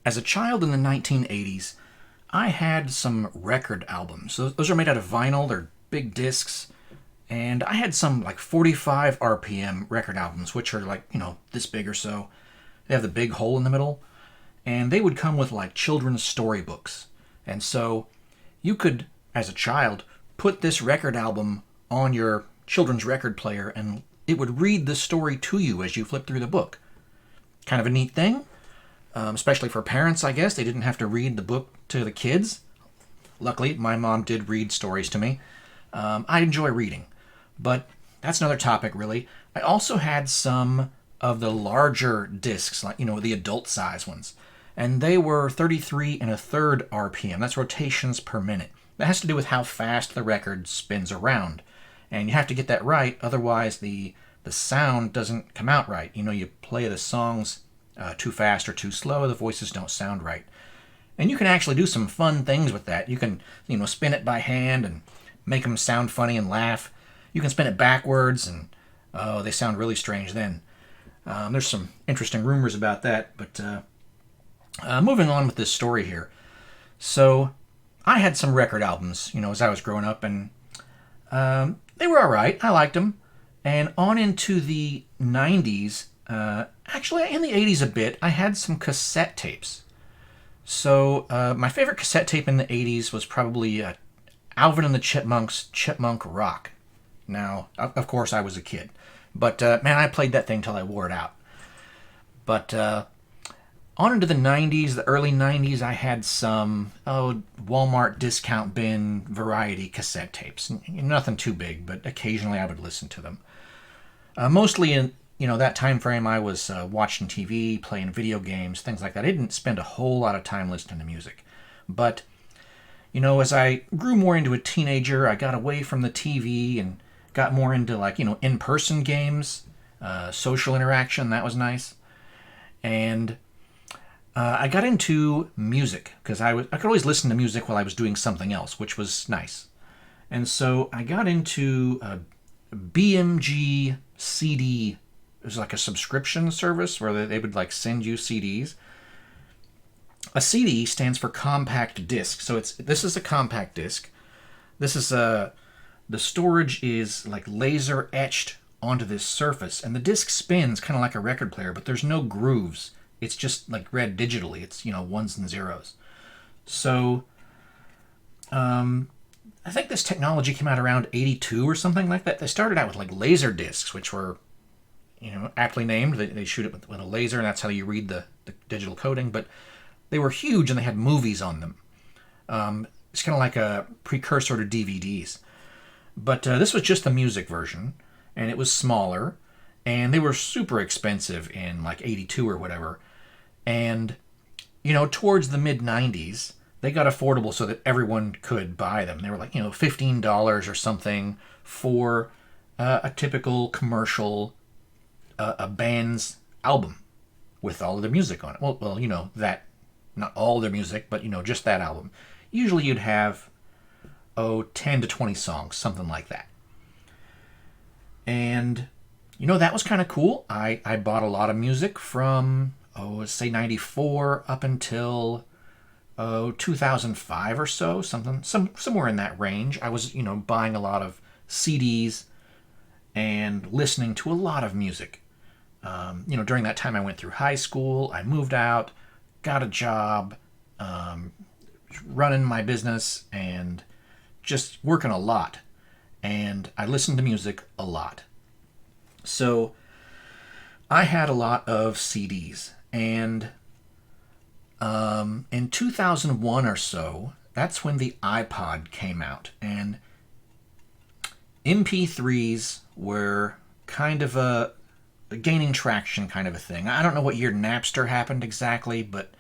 As a child in the 1980s, I had some record albums. Those are made out of vinyl, they're big discs. And I had some like 45 RPM record albums, which are like, this big or so. They have the big hole in the middle. And they would come with like children's storybooks. And so you could, as a child, put this record album on your children's record player and it would read the story to you as you flip through the book. Kind of a neat thing, especially for parents, I guess. They didn't have to read the book to the kids. Luckily, my mom did read stories to me. I enjoy reading, but that's another topic, really. I also had some of the larger discs, like, the adult size ones. And they were 33 and a third RPM. That's rotations per minute. That has to do with how fast the record spins around. And you have to get that right, otherwise the sound doesn't come out right. You play the songs too fast or too slow, the voices don't sound right. And you can actually do some fun things with that. You can, spin it by hand and make them sound funny and laugh. You can spin it backwards and, they sound really strange then. There's some interesting rumors about that, but moving on with this story here. So I had some record albums, as I was growing up, and they were all right. I liked them. And on into the 90s, actually in the 80s a bit, I had some cassette tapes. So my favorite cassette tape in the 80s was probably Alvin and the Chipmunks' Chipmunk Rock. Now, of course, I was a kid. But, man, I played that thing till I wore it out. But on into the 90s, the early 90s, I had some Walmart discount bin variety cassette tapes. Nothing too big, but occasionally I would listen to them. Mostly in that time frame, I was watching TV, playing video games, things like that. I didn't spend a whole lot of time listening to music. But, as I grew more into a teenager, I got away from the TV and got more into in-person games, social interaction. That was nice. And I got into music because I could always listen to music while I was doing something else, which was nice. And so I got into BMG CD. It was like a subscription service where they would send you CDs. A CD stands for compact disc. So this is a compact disc. This is the storage is laser etched onto this surface, and the disc spins kind of like a record player, but there's no grooves. It's just read digitally. It's ones and zeros. So I think this technology came out around 82 or something like that. They started out with laser discs, which were aptly named. They shoot it with a laser, and that's how you read the digital coding. But they were huge, and they had movies on them. It's kind of like a precursor to DVDs. But this was just the music version, and it was smaller, and they were super expensive in 82 or whatever. And, towards the mid-90s, they got affordable so that everyone could buy them. They were $15 or something for a typical commercial a band's album with all of their music on it. Well, that, not all their music, but, just that album. Usually you'd have 10 to 20 songs, something like that. And, that was kind of cool. I bought a lot of music from, say 94 up until, 2005 or so, somewhere in that range. I was, buying a lot of CDs and listening to a lot of music. During that time I went through high school, I moved out, got a job, running my business, and just working a lot. And I listened to music a lot. So I had a lot of CDs. And in 2001 or so, that's when the iPod came out. And MP3s were kind of a gaining traction kind of a thing. I don't know what year Napster happened exactly, but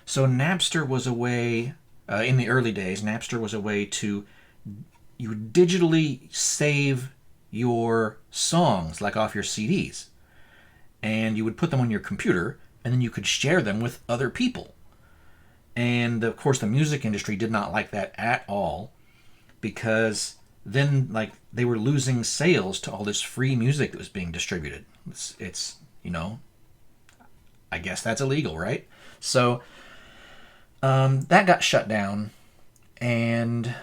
so Napster was a way, in the early days, Napster was a way to, you would digitally save your songs, off your CDs. And you would put them on your computer, and then you could share them with other people. And, of course, the music industry did not like that at all, because then, they were losing sales to all this free music that was being distributed. It's I guess that's illegal, right? So That got shut down, and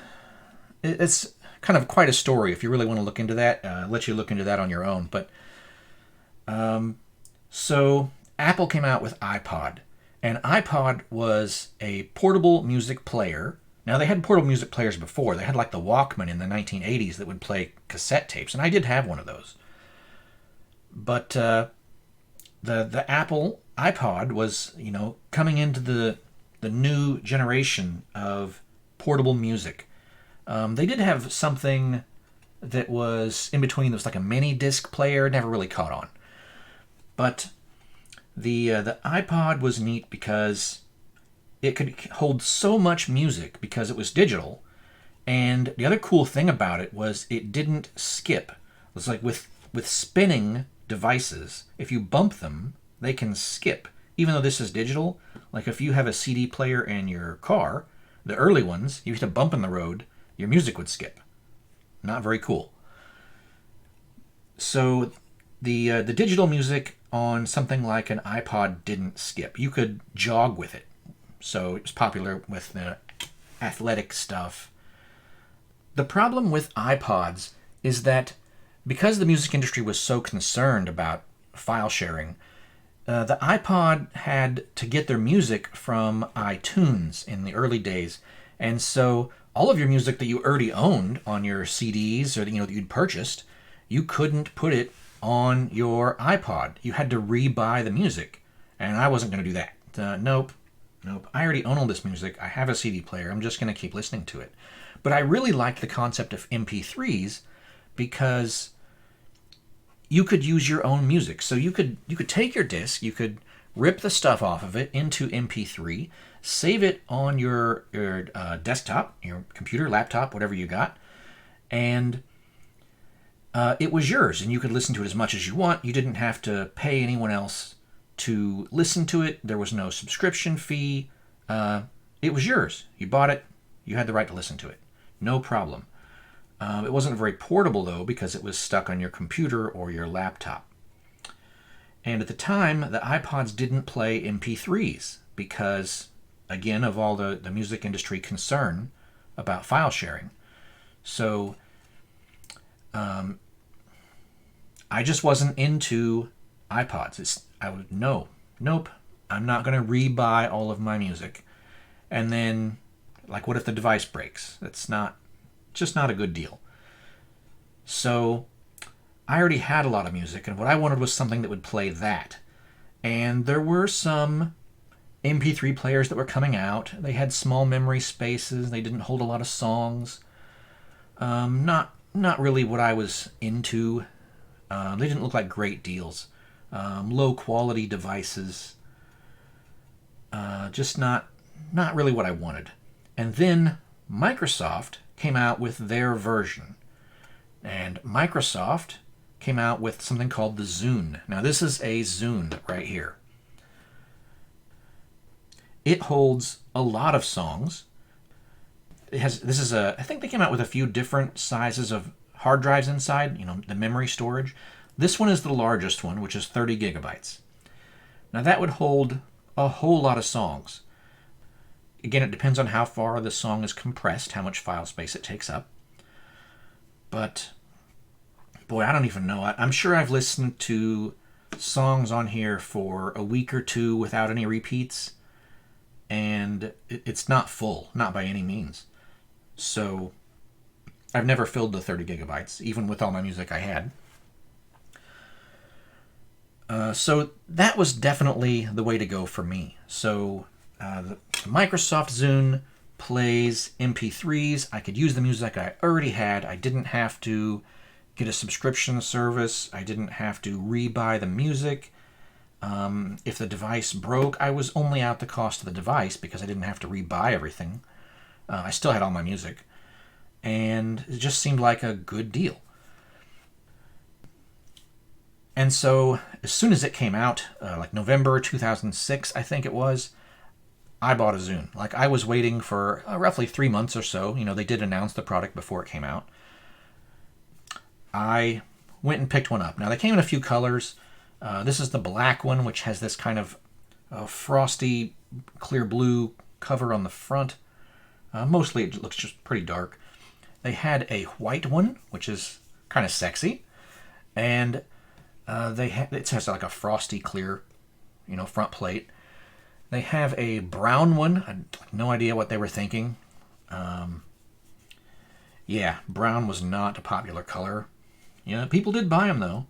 it's kind of quite a story. If you really want to look into that, I'll let you look into that on your own. But so Apple came out with iPod, and iPod was a portable music player. Now, they had portable music players before. They had like the Walkman in the 1980s that would play cassette tapes, and I did have one of those. But the Apple iPod was, coming into the new generation of portable music. They did have something that was in between. There was like a mini disc player, never really caught on. But the iPod was neat because it could hold so much music because it was digital. And the other cool thing about it was it didn't skip. It was like with spinning devices, if you bump them, they can skip. Even though this is digital, like if you have a CD player in your car, the early ones, you hit a bump in the road, your music would skip. Not very cool. So the digital music on something like an iPod didn't skip. You could jog with it. So it was popular with the athletic stuff. The problem with iPods is that because the music industry was so concerned about file sharing, the iPod had to get their music from iTunes in the early days. And so all of your music that you already owned on your CDs or that you'd purchased, you couldn't put it on your iPod. You had to re-buy the music. And I wasn't going to do that. Nope. I already own all this music. I have a CD player. I'm just going to keep listening to it. But I really liked the concept of MP3s because you could use your own music. So you could take your disc, you could rip the stuff off of it into MP3, save it on your desktop, your computer, laptop, whatever you got, and it was yours, and you could listen to it as much as you want. You didn't have to pay anyone else to listen to it. There was no subscription fee. It was yours. You bought it. You had the right to listen to it. No problem. It wasn't very portable, though, because it was stuck on your computer or your laptop. And at the time, the iPods didn't play MP3s because, again, of all the music industry concern about file sharing. So I just wasn't into iPods. Nope, I'm not going to re-buy all of my music. And then, like, what if the device breaks? That's just not a good deal. So I already had a lot of music, and what I wanted was something that would play that. And there were some MP3 players that were coming out. They had small memory spaces. They didn't hold a lot of songs. Not really what I was into. They didn't look like great deals. Low quality devices. Just not really what I wanted. And then Microsoft came out with their version. And Microsoft came out with something called the Zune. Now this is a Zune right here. It holds a lot of songs. I think they came out with a few different sizes of hard drives inside, the memory storage. This one is the largest one, which is 30 gigabytes. Now that would hold a whole lot of songs. Again, it depends on how far the song is compressed, how much file space it takes up. But, boy, I don't even know. I'm sure I've listened to songs on here for a week or two without any repeats, and it's not full, not by any means. So I've never filled the 30 gigabytes, even with all my music I had. So that was definitely the way to go for me. So the Microsoft Zune plays MP3s. I could use the music I already had. I didn't have to get a subscription service. I didn't have to re-buy the music. If the device broke, I was only out the cost of the device because I didn't have to re-buy everything. I still had all my music. And it just seemed like a good deal. And so as soon as it came out, like November 2006, I think it was, I bought a Zune. Like, I was waiting for roughly 3 months or so. They did announce the product before it came out. I went and picked one up. Now, they came in a few colors. This is the black one, which has this kind of frosty, clear blue cover on the front. Mostly it looks just pretty dark. They had a white one, which is kind of sexy. And it has like a frosty clear, front plate. They have a brown one. I have no idea what they were thinking. Yeah, brown was not a popular color. People did buy them though.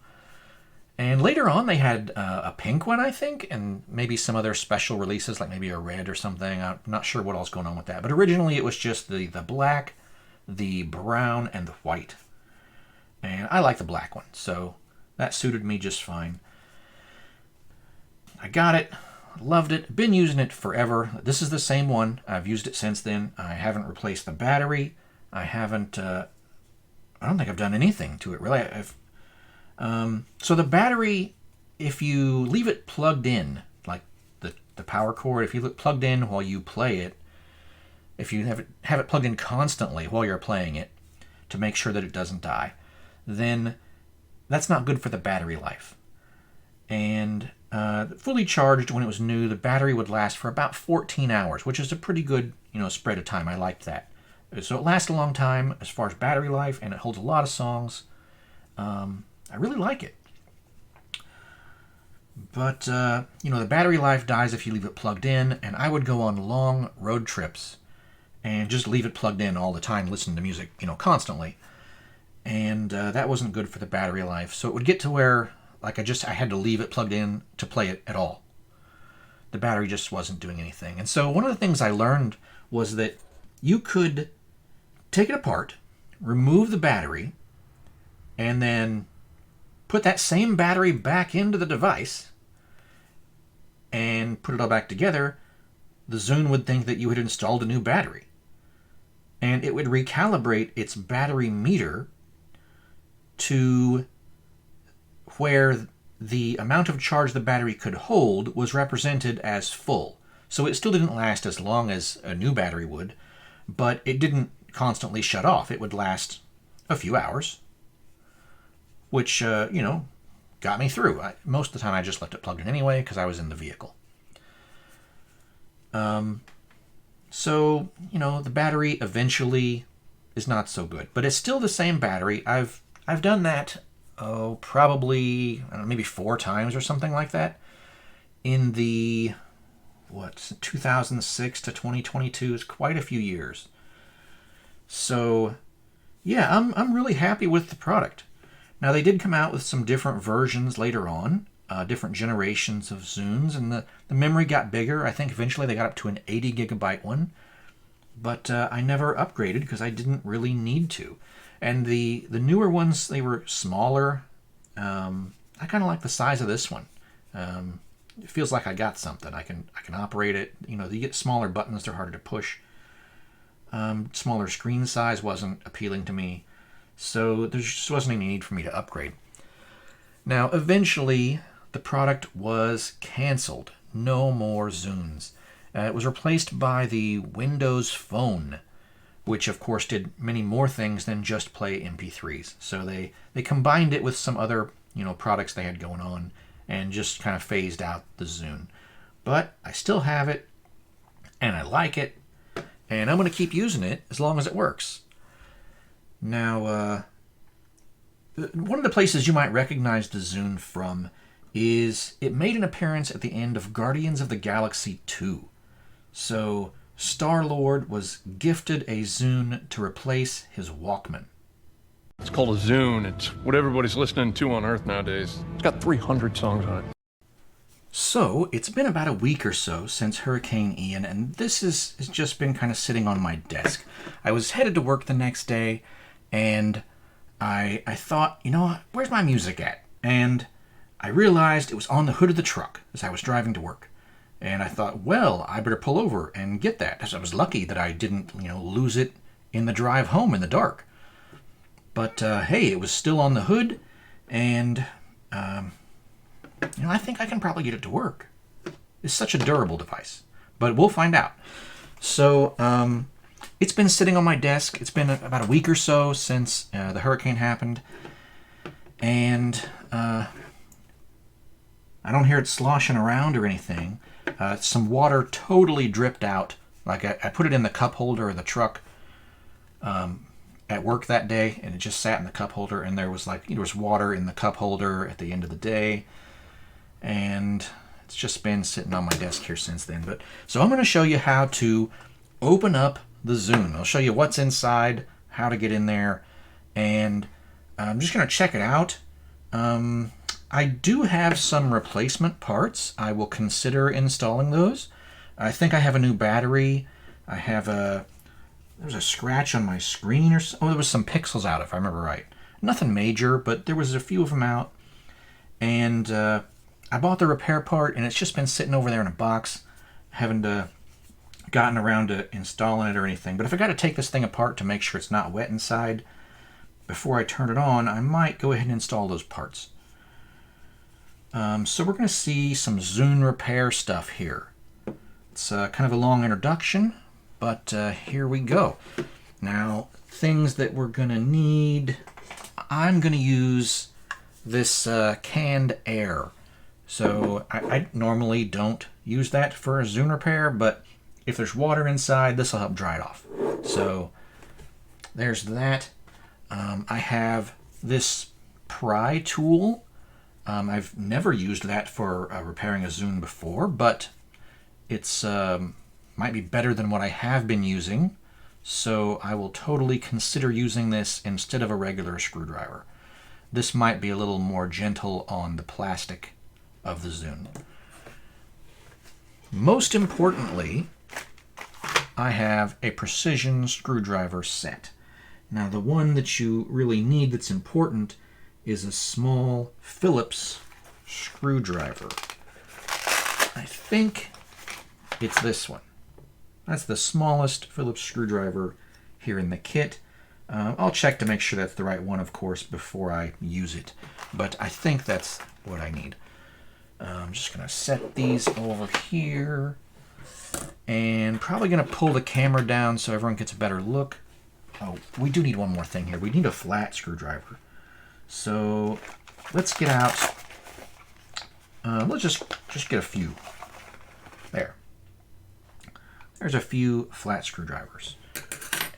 And later on they had a pink one, I think, and maybe some other special releases, like maybe a red or something. I'm not sure what all's going on with that. But originally it was just the black, the brown, and the white. And I like the black one, so that suited me just fine. I got it, loved it, been using it forever. This is the same one. I've used it since then. I haven't replaced the battery. I haven't, I don't think I've done anything to it, really. So the battery, if you leave it plugged in, like the power cord, if you leave it plugged in while you play it, if you have it plugged in constantly while you're playing it to make sure that it doesn't die, then that's not good for the battery life. And fully charged when it was new, the battery would last for about 14 hours, which is a pretty good spread of time. I liked that. So it lasts a long time as far as battery life, and it holds a lot of songs. I really like it. But, the battery life dies if you leave it plugged in, and I would go on long road trips and just leave it plugged in all the time, listen to music, constantly. And that wasn't good for the battery life. So it would get to where, I had to leave it plugged in to play it at all. The battery just wasn't doing anything. And so one of the things I learned was that you could take it apart, remove the battery, and then put that same battery back into the device and put it all back together. The Zune would think that you had installed a new battery. And it would recalibrate its battery meter to where the amount of charge the battery could hold was represented as full. So it still didn't last as long as a new battery would, but it didn't constantly shut off. It would last a few hours, which, got me through. Most of the time I just left it plugged in anyway because I was in the vehicle. So, the battery eventually is not so good, but it's still the same battery. I've done that, probably, maybe 4 times or something like that in the, 2006 to 2022 is quite a few years. So, yeah, I'm really happy with the product. Now, they did come out with some different versions later on, different generations of Zunes, and the memory got bigger. I think eventually they got up to an 80 gigabyte one, but I never upgraded because I didn't really need to. And the newer ones, they were smaller. I kind of like the size of this one. It feels like I got something. I can operate it. You get smaller buttons, they're harder to push. Smaller screen size wasn't appealing to me. So there just wasn't any need for me to upgrade. Now, eventually, the product was canceled. No more Zunes. It was replaced by the Windows Phone, which, of course, did many more things than just play MP3s. So they combined it with some other, products they had going on and just kind of phased out the Zune. But I still have it, and I like it, and I'm going to keep using it as long as it works. Now, one of the places you might recognize the Zune from is it made an appearance at the end of Guardians of the Galaxy 2. So Star-Lord was gifted a Zune to replace his Walkman. It's called a Zune. It's what everybody's listening to on Earth nowadays. It's got 300 songs on it. So, it's been about a week or so since Hurricane Ian, and this has just been kind of sitting on my desk. I was headed to work the next day, and I thought, where's my music at? And I realized it was on the hood of the truck as I was driving to work. And I thought, well, I better pull over and get that. As I was lucky that I didn't, lose it in the drive home in the dark. But, hey, it was still on the hood, and, I think I can probably get it to work. It's such a durable device. But we'll find out. So, it's been sitting on my desk. It's been about a week or so since the hurricane happened. And I don't hear it sloshing around or anything. Some water totally dripped out Like I put it in the cup holder of the truck at work that day, and it just sat in the cup holder, and there was there was water in the cup holder at the end of the day, and it's just been sitting on my desk here since then. But so I'm going to show you how to open up the Zune. I'll show you what's inside, how to get in there, and I'm just going to check it out. I do have some replacement parts. I will consider installing those. I think I have a new battery. I have there's a scratch on my screen, or oh, there was some pixels out, if I remember right. Nothing major, but there was a few of them out. And I bought the repair part, and it's just been sitting over there in a box. Haven't gotten around to installing it or anything. But if I got to take this thing apart to make sure it's not wet inside before I turn it on, I might go ahead and install those parts. So we're going to see some Zune repair stuff here. It's kind of a long introduction, but here we go. Now, things that we're going to need. I'm going to use this canned air. So I normally don't use that for a Zune repair, but if there's water inside, this will help dry it off. So there's that. I have this pry tool. I've never used that for repairing a Zune before, but it's might be better than what I have been using, so I will totally consider using this instead of a regular screwdriver. This might be a little more gentle on the plastic of the Zune. Most importantly, I have a precision screwdriver set. Now, the one that you really need that's important is a small Phillips screwdriver. I think it's this one. That's the smallest Phillips screwdriver here in the kit. I'll check to make sure that's the right one, of course, before I use it. But I think that's what I need. I'm just going to set these over here. And probably going to pull the camera down so everyone gets a better look. Oh, we do need one more thing here. We need a flat screwdriver. So let's get out. Let's just get a few. There. There's a few flat screwdrivers.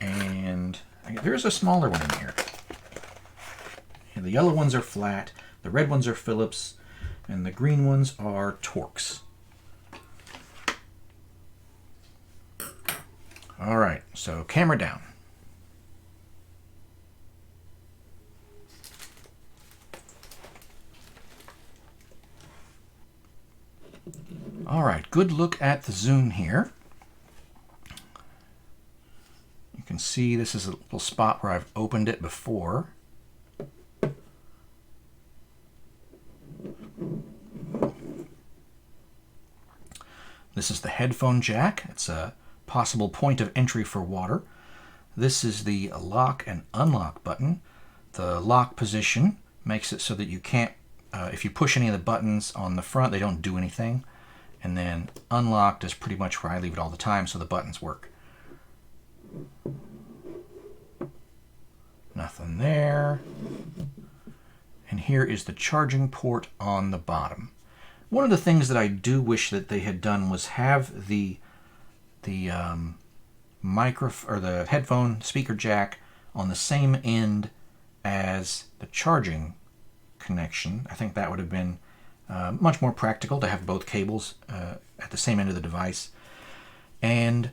And there's a smaller one in here. And the yellow ones are flat, the red ones are Phillips, and the green ones are Torx. All right, so camera down. All right, good look at the Zune here. You can see this is a little spot where I've opened it before. This is the headphone jack. It's a possible point of entry for water. This is the lock and unlock button. The lock position makes it so that you can't, if you push any of the buttons on the front, they don't do anything. And then unlocked is pretty much where I leave it all the time, so the buttons work. Nothing there. And here is the charging port on the bottom. One of the things that I do wish that they had done was have the or the headphone speaker jack on the same end as the charging connection. I think that would have been much more practical to have both cables at the same end of the device. And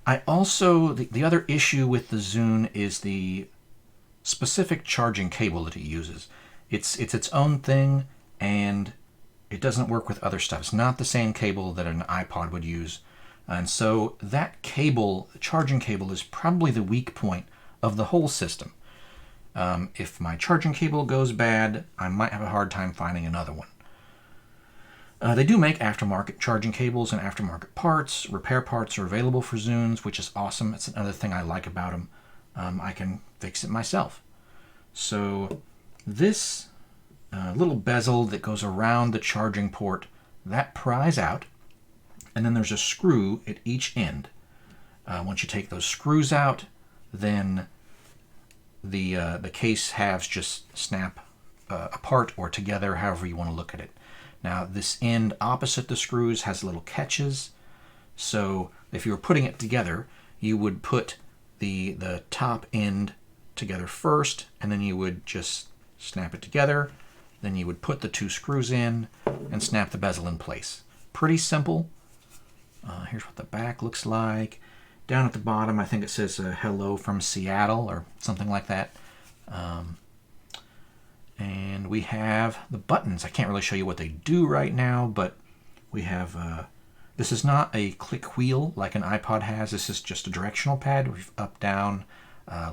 I also, the other issue with the Zune is the specific charging cable that it uses. It's its own thing, and it doesn't work with other stuff. It's not the same cable that an iPod would use. And so that cable, the charging cable, is probably the weak point of the whole system. If my charging cable goes bad, I might have a hard time finding another one. They do make aftermarket charging cables and aftermarket parts. Repair parts are available for Zunes, which is awesome. It's another thing I like about them. I can fix it myself. So this little bezel that goes around the charging port, that pries out, and then there's a screw at each end. Once you take those screws out, then the case halves just snap apart or together, however you want to look at it. Now, this end opposite the screws has little catches, so if you were putting it together, you would put the top end together first, and then you would just snap it together. Then you would put the 2 screws in and snap the bezel in place. Pretty simple. Here's what the back looks like. Down at the bottom, I think it says hello from Seattle or something like that. And we have the buttons. I can't really show you what they do right now, but we have, this is not a click wheel like an iPod has. This is just a directional pad. We've up, down,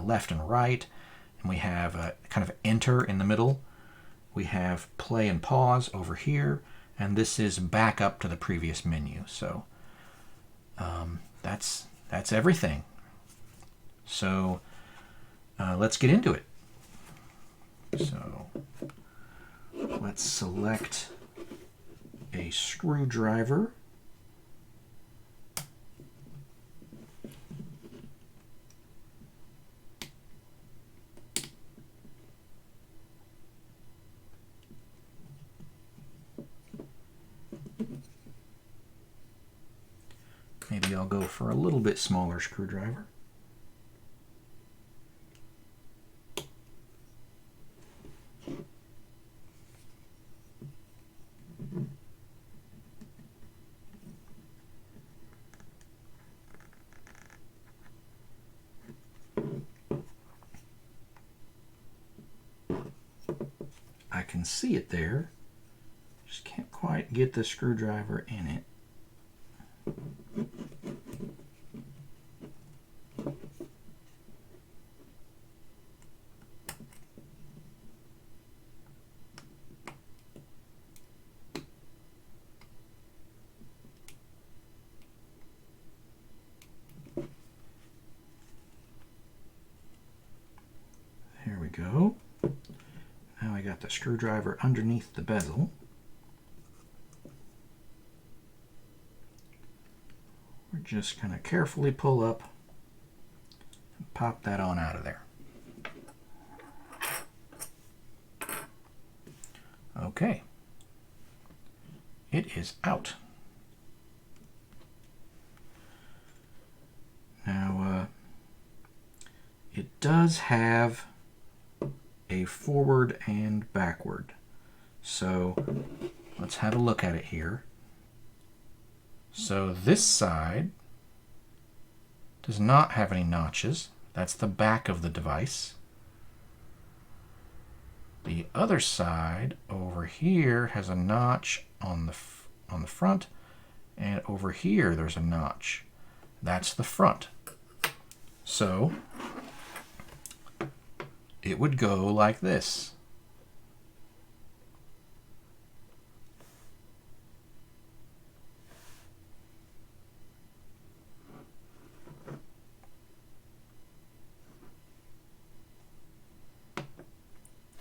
left, and right. And we have kind of enter in the middle. We have play and pause over here. And this is back up to the previous menu. So that's everything. So let's get into it. So let's select a screwdriver. Maybe I'll go for a little bit smaller screwdriver. I can see it there, just can't quite get the screwdriver in it. There we go. Now I got the screwdriver underneath the bezel. We're just going to carefully pull up and pop that on out of there. Okay. It is out. Now, it does have a forward and backward. So let's have a look at it here. So this side does not have any notches. That's the back of the device. The other side over here has a notch on the front, and over here there's a notch. That's the front. So it would go like this.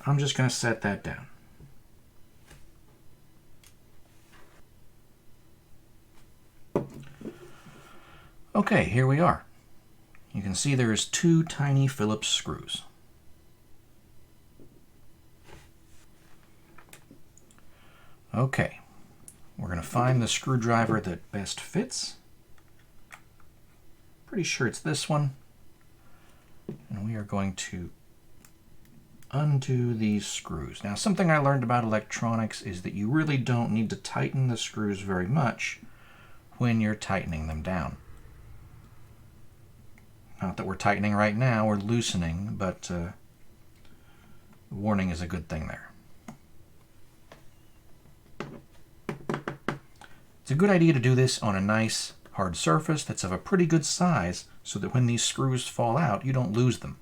I'm just going to set that down. Okay, here we are. You can see there's 2 tiny Phillips screws. Okay, we're going to find the screwdriver that best fits. Pretty sure it's this one. And we are going to undo these screws. Now, something I learned about electronics is that you really don't need to tighten the screws very much when you're tightening them down. Not that we're tightening right now, we're loosening, but the warning is a good thing there. It's a good idea to do this on a nice hard surface that's of a pretty good size so that when these screws fall out, you don't lose them.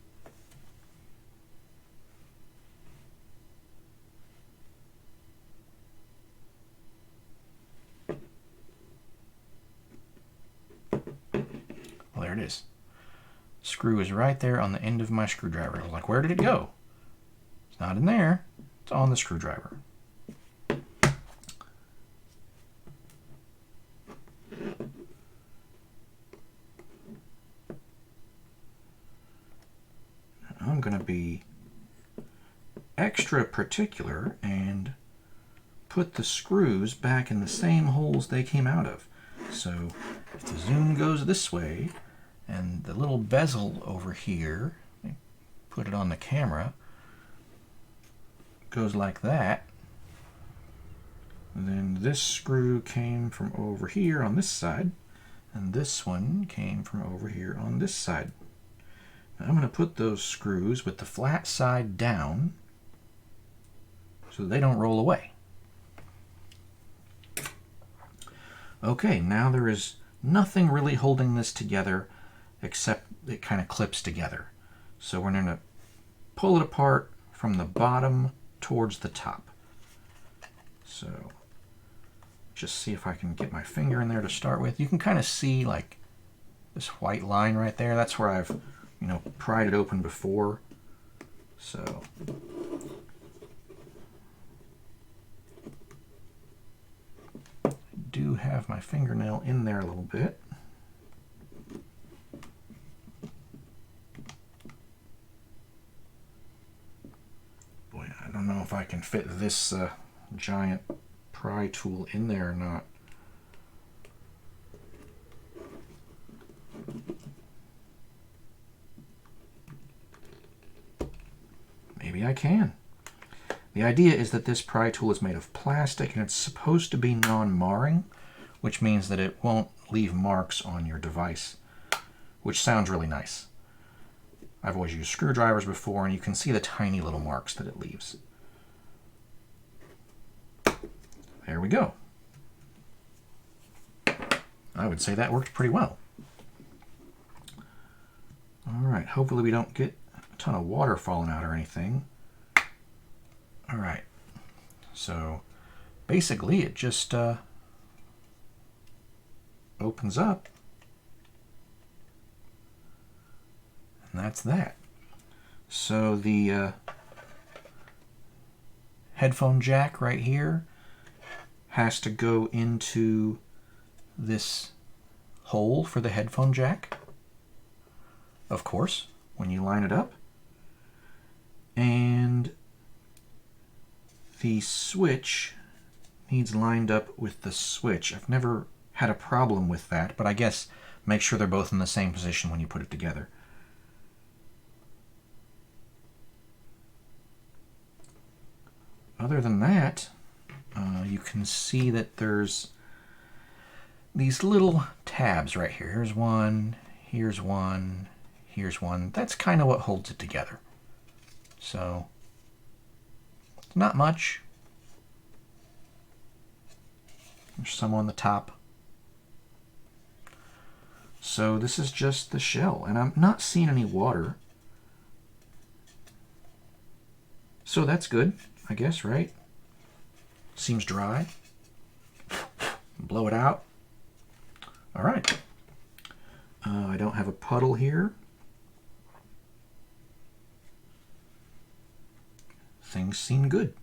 Well, there it is. Screw is right there on the end of my screwdriver. I was like, where did it go? It's not in there. It's on the screwdriver. I'm going to be extra particular and put the screws back in the same holes they came out of. So if the Zune goes this way, and the little bezel over here, put it on the camera, goes like that, then this screw came from over here on this side, and this one came from over here on this side. Now I'm going to put those screws with the flat side down so they don't roll away. Okay, now there is nothing really holding this together except it kind of clips together. So we're going to pull it apart from the bottom towards the top. So just see if I can get my finger in there to start with. You can kind of see like this white line right there. That's where I've, pried it open before. So I do have my fingernail in there a little bit. Boy, I don't know if I can fit this giant pry tool in there or not. Maybe I can. The idea is that this pry tool is made of plastic and it's supposed to be non-marring, which means that it won't leave marks on your device, which sounds really nice. I've always used screwdrivers before, and you can see the tiny little marks that it leaves. There we go. I would say that worked pretty well. All right, hopefully we don't get a ton of water falling out or anything. All right, so basically it just opens up, and that's that. So the headphone jack right here has to go into this hole for the headphone jack, of course, when you line it up. And the switch needs lined up with the switch. I've never had a problem with that, but I guess make sure they're both in the same position when you put it together. Other than that, you can see that there's these little tabs right here. Here's one, here's one, here's one. That's kind of what holds it together. So, not much. There's some on the top. So this is just the shell, and I'm not seeing any water. So that's good, I guess, right? Seems dry. Blow it out. All right. I don't have a puddle here. Things seem good.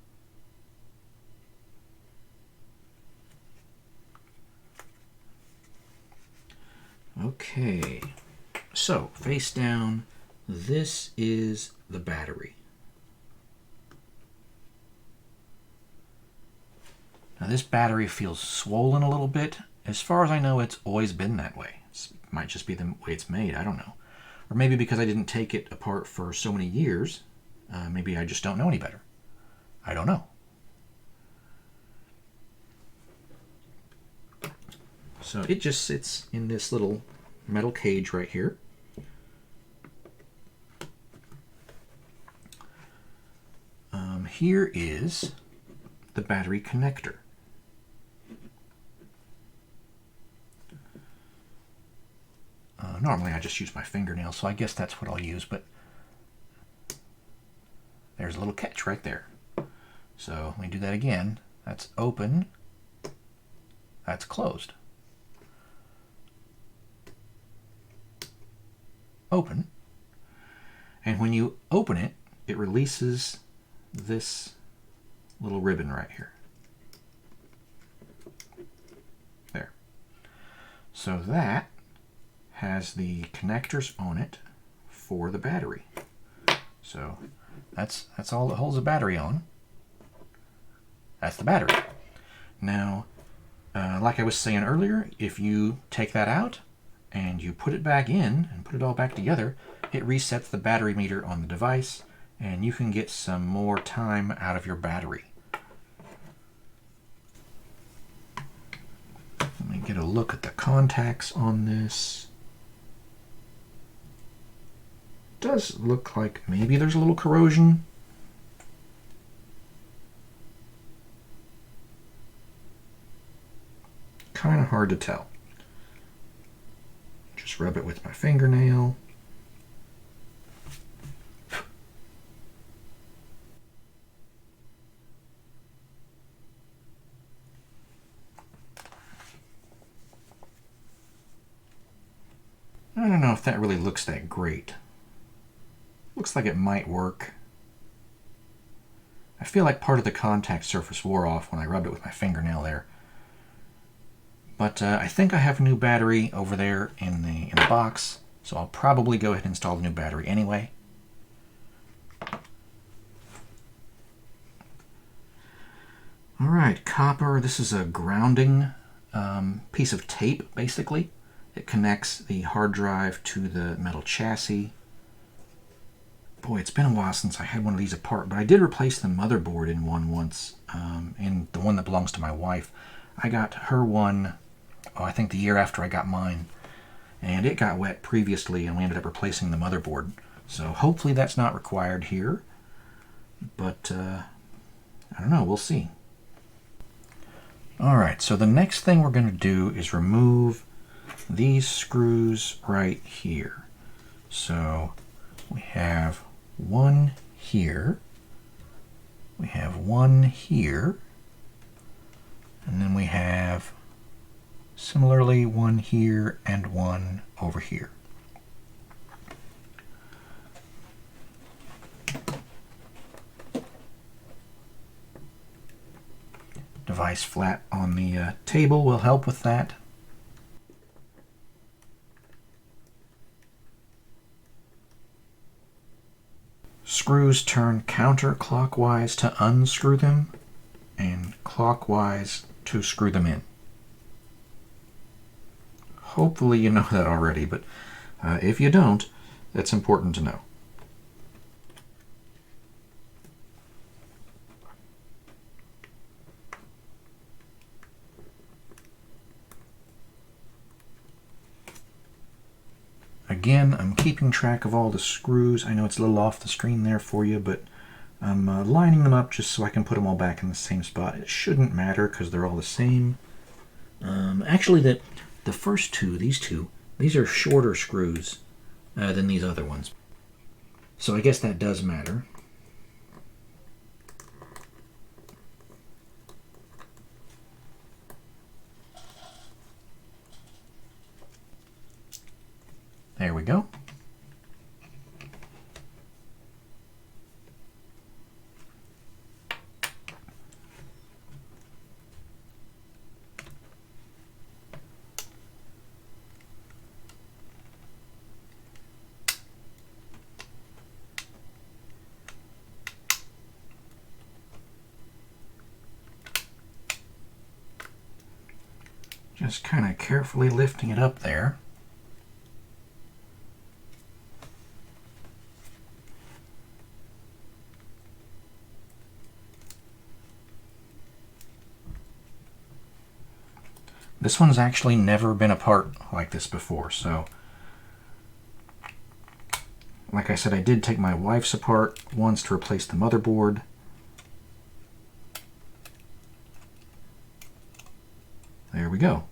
Okay, so face down, this is the battery. Now this battery feels swollen a little bit. As far as I know, it's always been that way. It might just be the way it's made, I don't know. Or maybe because I didn't take it apart for so many years, maybe I just don't know any better. I don't know. So it just sits in this little metal cage right here. Here is the battery connector. Normally I just use my fingernail, so I guess that's what I'll use, but there's a little catch right there. So let me do that again. That's open. That's closed. Open. And when you open it, it releases this little ribbon right here. There. So that has the connectors on it for the battery. So that's all that holds the battery on. That's the battery. Now, Like I was saying earlier, if you take that out and you put it back in and put it all back together, it resets the battery meter on the device, and you can get some more time out of your battery. Let me get a look at the contacts on this. It does look like maybe there's a little corrosion. Kind of hard to tell. Just rub it with my fingernail. I don't know if that really looks that great. Looks like it might work. I feel like part of the contact surface wore off when I rubbed it with my fingernail there. But I think I have a new battery over there in the box, so I'll probably go ahead and install the new battery anyway. Alright, copper. This is a grounding piece of tape, basically. It connects the hard drive to the metal chassis. Boy, it's been a while since I had one of these apart, but I did replace the motherboard in one once, in the one that belongs to my wife. I got her one, I think the year after I got mine, and it got wet previously, and we ended up replacing the motherboard. So hopefully that's not required here, but I don't know, we'll see. Alright, so the next thing we're going to do is remove these screws right here. So we have one here, we have one here, and then we have similarly one here and one over here. Device flat on the table will help with that. Screws turn counterclockwise to unscrew them, and clockwise to screw them in. Hopefully you know that already, but if you don't, that's important to know. Again, I'm keeping track of all the screws. I know it's a little off the screen there for you, but I'm lining them up just so I can put them all back in the same spot. It shouldn't matter because they're all the same. Actually, the first two, these are shorter screws than these other ones. So I guess that does matter. There we go. Just kind of carefully lifting it up there. This one's actually never been apart like this before, so like I said, I did take my wife's apart once to replace the motherboard. There we go.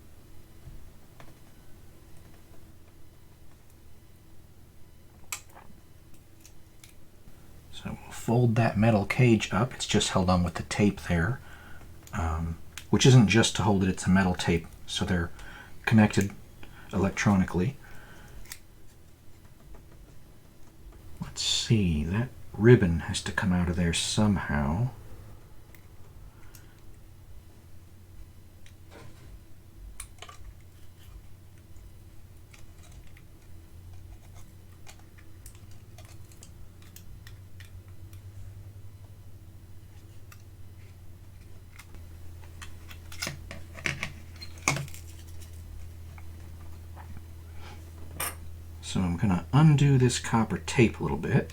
So we'll fold that metal cage up. It's just held on with the tape there, which isn't just to hold it, it's a metal tape, so they're connected electronically. Let's see, that ribbon has to come out of there somehow. So I'm going to undo this copper tape a little bit.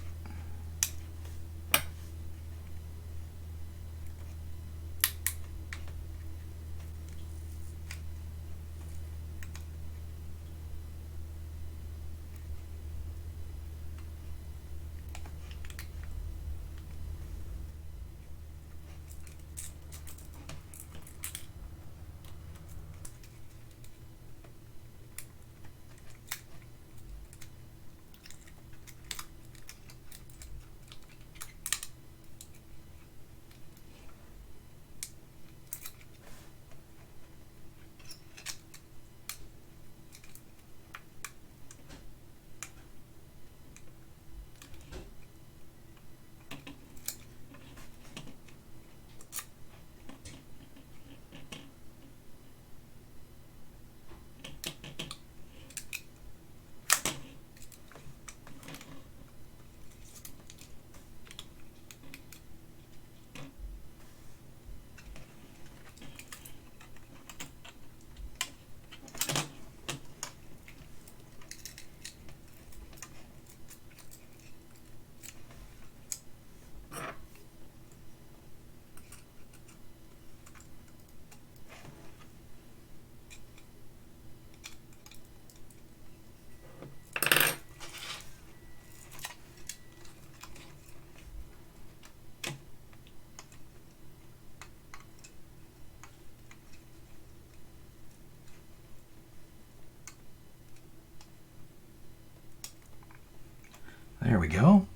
There we go.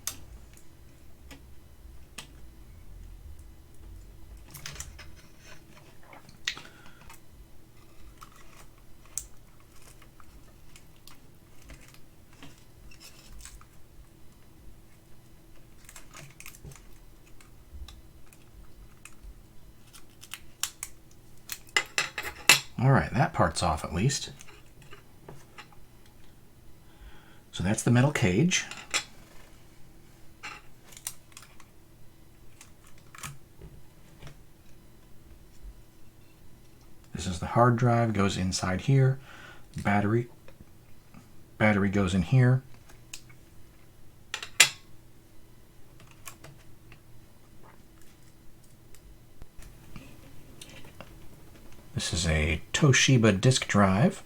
All right, that part's off at least. So that's the metal cage. This is the hard drive, goes inside here. Battery goes in here. This is a Toshiba disk drive,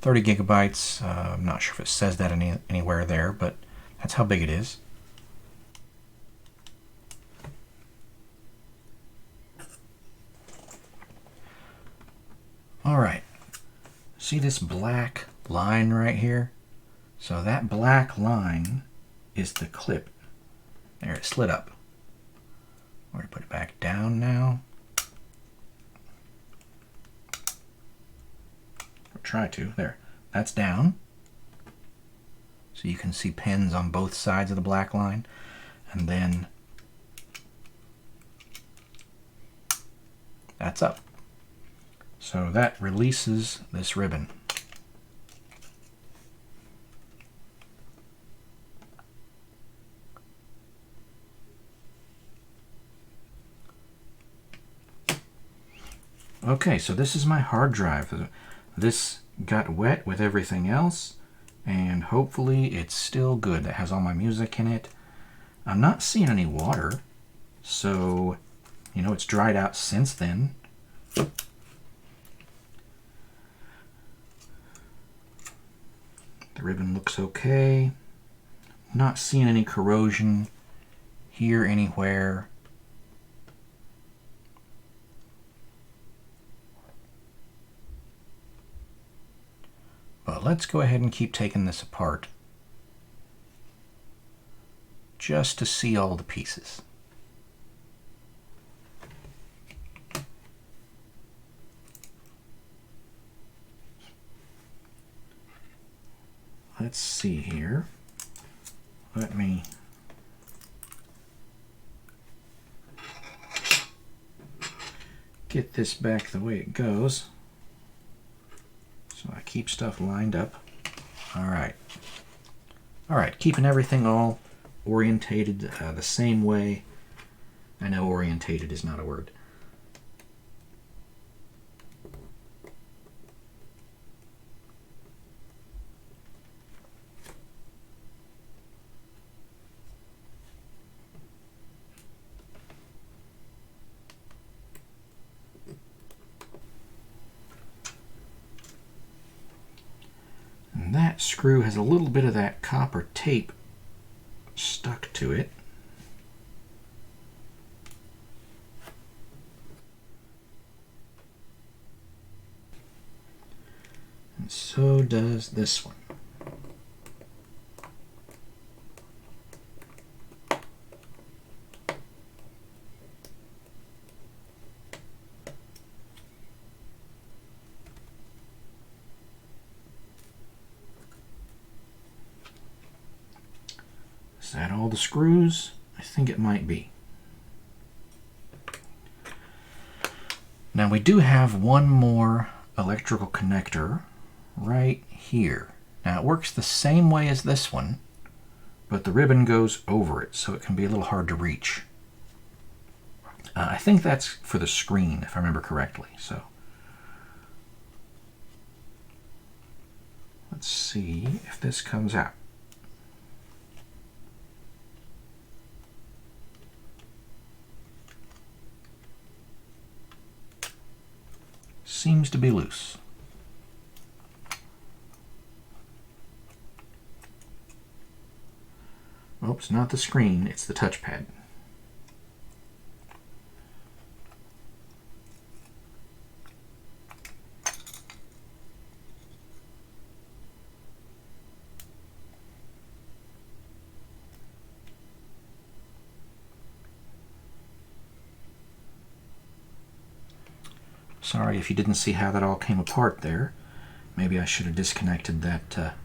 30 gigabytes. I'm not sure if it says that anywhere there, but that's how big it is. All right, see this black line right here? So that black line is the clip. There, it slid up. We're going to put it back down now. Or try to. There, that's down. So you can see pins on both sides of the black line. And then that's up. So that releases this ribbon. Okay, so this is my hard drive. This got wet with everything else, and hopefully it's still good. That has all my music in it. I'm not seeing any water, so, you know, it's dried out since then. The ribbon looks okay. Not seeing any corrosion here anywhere. But let's go ahead and keep taking this apart just to see all the pieces. Let's see here. Let me get this back the way it goes so I keep stuff lined up. All right, keeping everything all orientated the same way. I know orientated is not a word. And that screw has a little bit of that copper tape stuck to it. And so does this one. Is that all the screws? I think it might be. Now we do have one more electrical connector right here. Now it works the same way as this one, but the ribbon goes over it, so it can be a little hard to reach. I think that's for the screen, if I remember correctly. So let's see if this comes out. Seems to be loose. Oops, not the screen, it's the touchpad. Sorry if you didn't see how that all came apart there. Maybe I should have disconnected that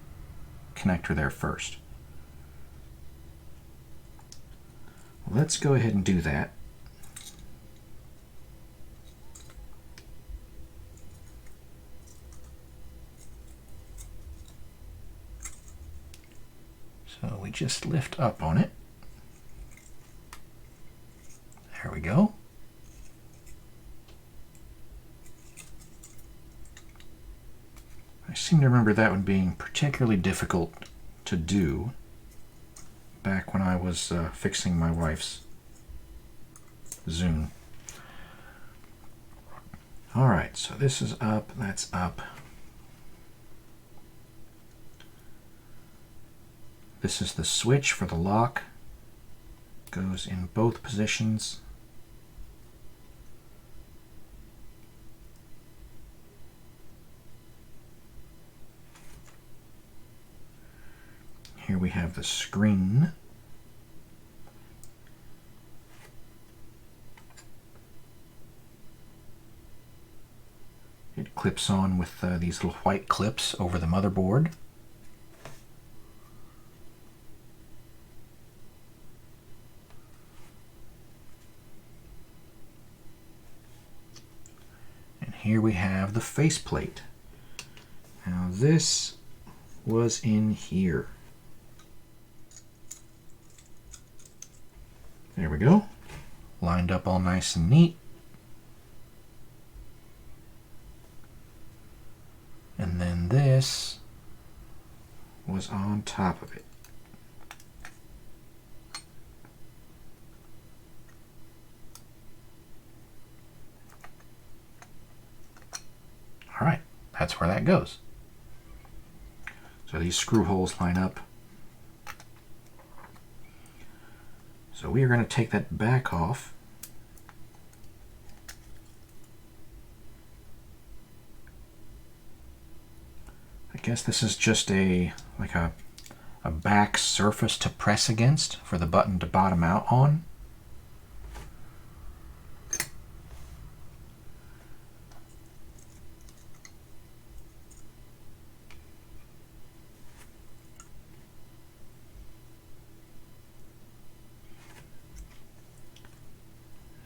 connector there first. Let's go ahead and do that. So we just lift up on it. There we go. I seem to remember that one being particularly difficult to do back when I was fixing my wife's Zune. Alright, so this is up, that's up. This is the switch for the lock. Goes in both positions. Here we have the screen. It clips on with these little white clips over the motherboard. And here we have the faceplate. Now this was in here. There we go. Lined up all nice and neat. And then this was on top of it. All right, that's where that goes. So these screw holes line up. So we are going to take that back off. I guess this is just a back surface to press against for the button to bottom out on.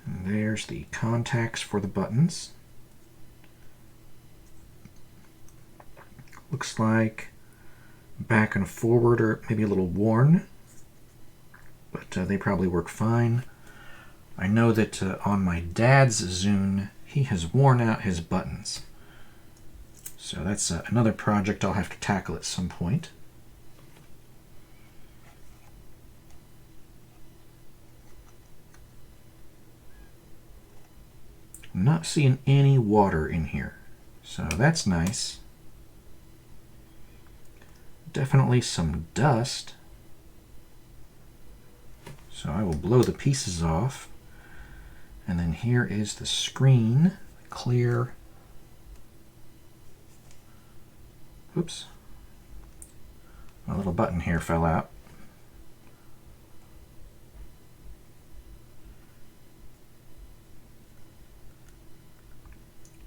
There's the contacts for the buttons. Looks like back and forward are maybe a little worn, but they probably work fine. I know that on my dad's Zune, he has worn out his buttons. So that's another project I'll have to tackle at some point. I'm not seeing any water in here, so that's nice. definitely some dust. So I will blow the pieces off. And then here is the screen, clear. Oops. My little button here fell out.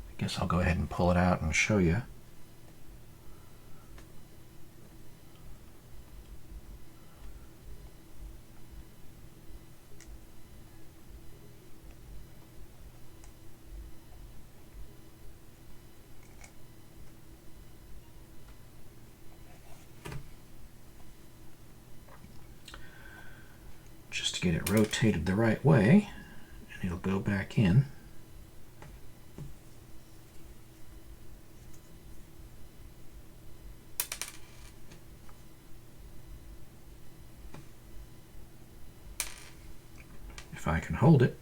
I guess I'll go ahead and pull it out and show you. Just to get it rotated the right way, and it'll go back in. If I can hold it.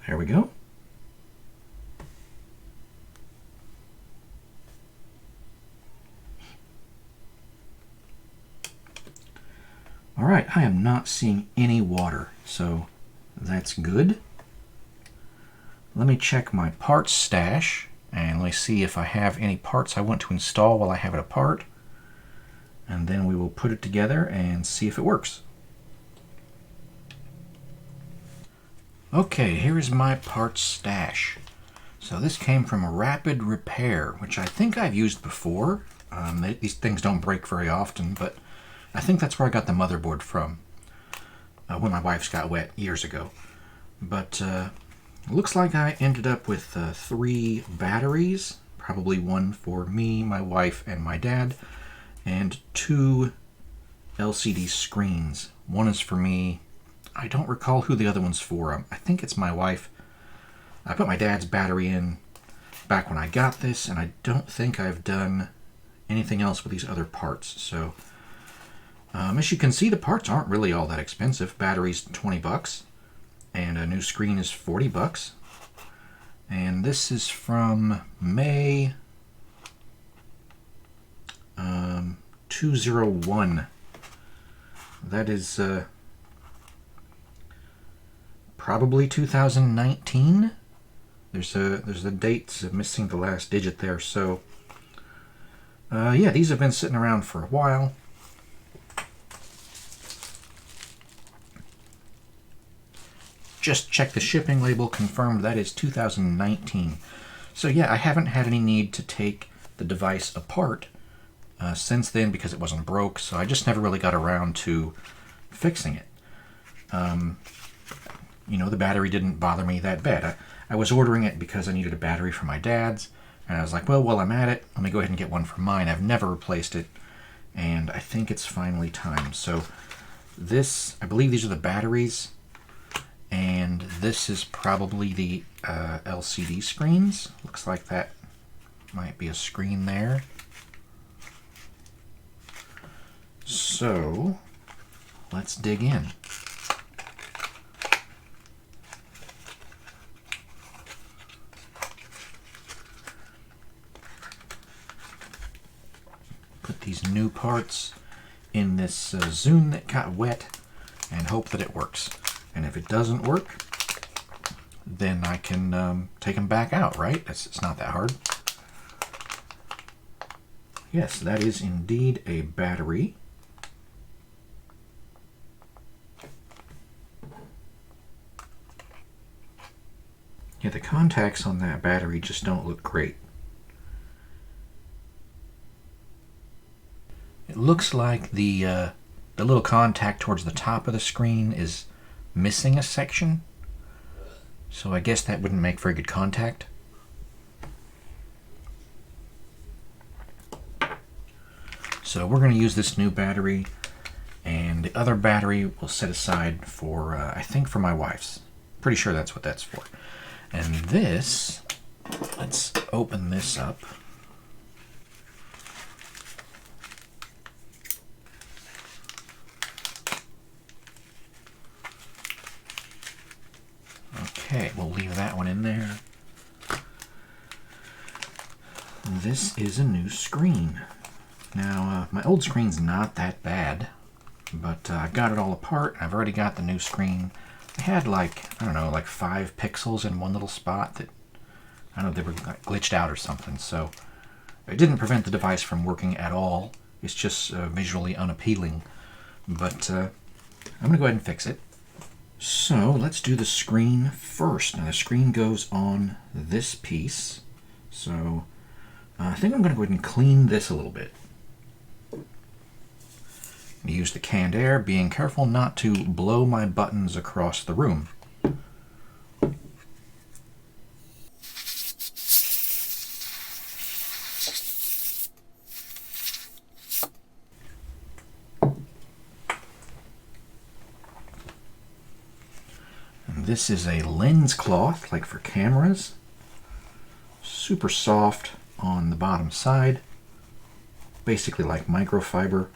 There we go. All right, I am not seeing any water, so that's good. Let me check my parts stash, and let me see if I have any parts I want to install while I have it apart. And then we will put it together and see if it works. Okay, here is my parts stash. So this came from a Rapid Repair, which I think I've used before. These things don't break very often, but I think that's where I got the motherboard from when my wife's got wet years ago. But looks like I ended up with 3 batteries, probably one for me, my wife, and my dad, and 2 LCD screens. One is for me. I don't recall who the other one's for. I think it's my wife. I put my dad's battery in back when I got this, and I don't think I've done anything else with these other parts. So as you can see, the parts aren't really all that expensive. Battery's 20 bucks, and a new screen is 40 bucks. And this is from May 201. That is probably 2019. There's a date missing the last digit there. So yeah, these have been sitting around for a while. Just check the shipping label, confirmed that is 2019. So yeah, I haven't had any need to take the device apart since then because it wasn't broke, so I just never really got around to fixing it. You know, the battery didn't bother me that bad. I was ordering it because I needed a battery for my dad's, and I was like, well, while I'm at it, let me go ahead and get one for mine. I've never replaced it, and I think it's finally time. So this, I believe these are the batteries, and this is probably the LCD screens. Looks like that might be a screen there. So let's dig in. Put these new parts in this Zune that got wet and hope that it works. And if it doesn't work, then I can take them back out, right? It's not that hard. Yes, that is indeed a battery. Yeah, the contacts on that battery just don't look great. It looks like the little contact towards the top of the screen is missing a section, so I guess that wouldn't make very good contact. So we're going to use this new battery, and the other battery we'll set aside for, I think for my wife's. Pretty sure that's what that's for. And this, let's open this up. Okay, we'll leave that one in there. This is a new screen. Now, my old screen's not that bad, but I've got it all apart, and I've already got the new screen. I had like, I don't know, like 5 pixels in one little spot that, I don't know, they were like glitched out or something, so it didn't prevent the device from working at all. It's just visually unappealing, but I'm going to go ahead and fix it. So let's do the screen first. Now the screen goes on this piece, so I think I'm going to go ahead and clean this a little bit. Use the canned air, being careful not to blow my buttons across the room. And this is a lens cloth, like for cameras. Super soft on the bottom side, basically like microfiber.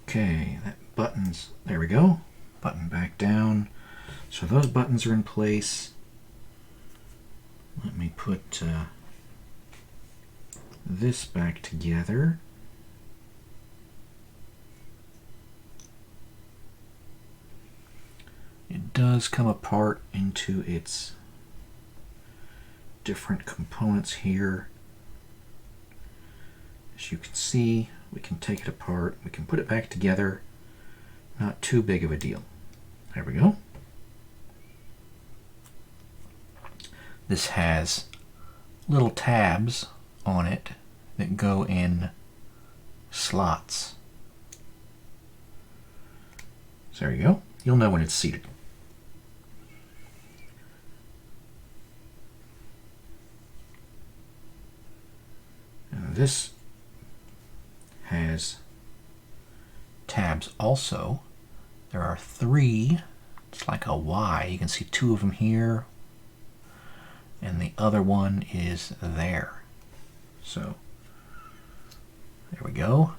Okay, that buttons, there we go. Button back down. So those buttons are in place. Let me put this back together. It does come apart into its different components here. As you can see, we can take it apart, we can put it back together. Not too big of a deal. There we go. This has little tabs on it that go in slots. So there you go. You'll know when it's seated. And this has tabs also. There are 3. It's like a Y. You can see 2 of them here, and the other one is there. So there we go.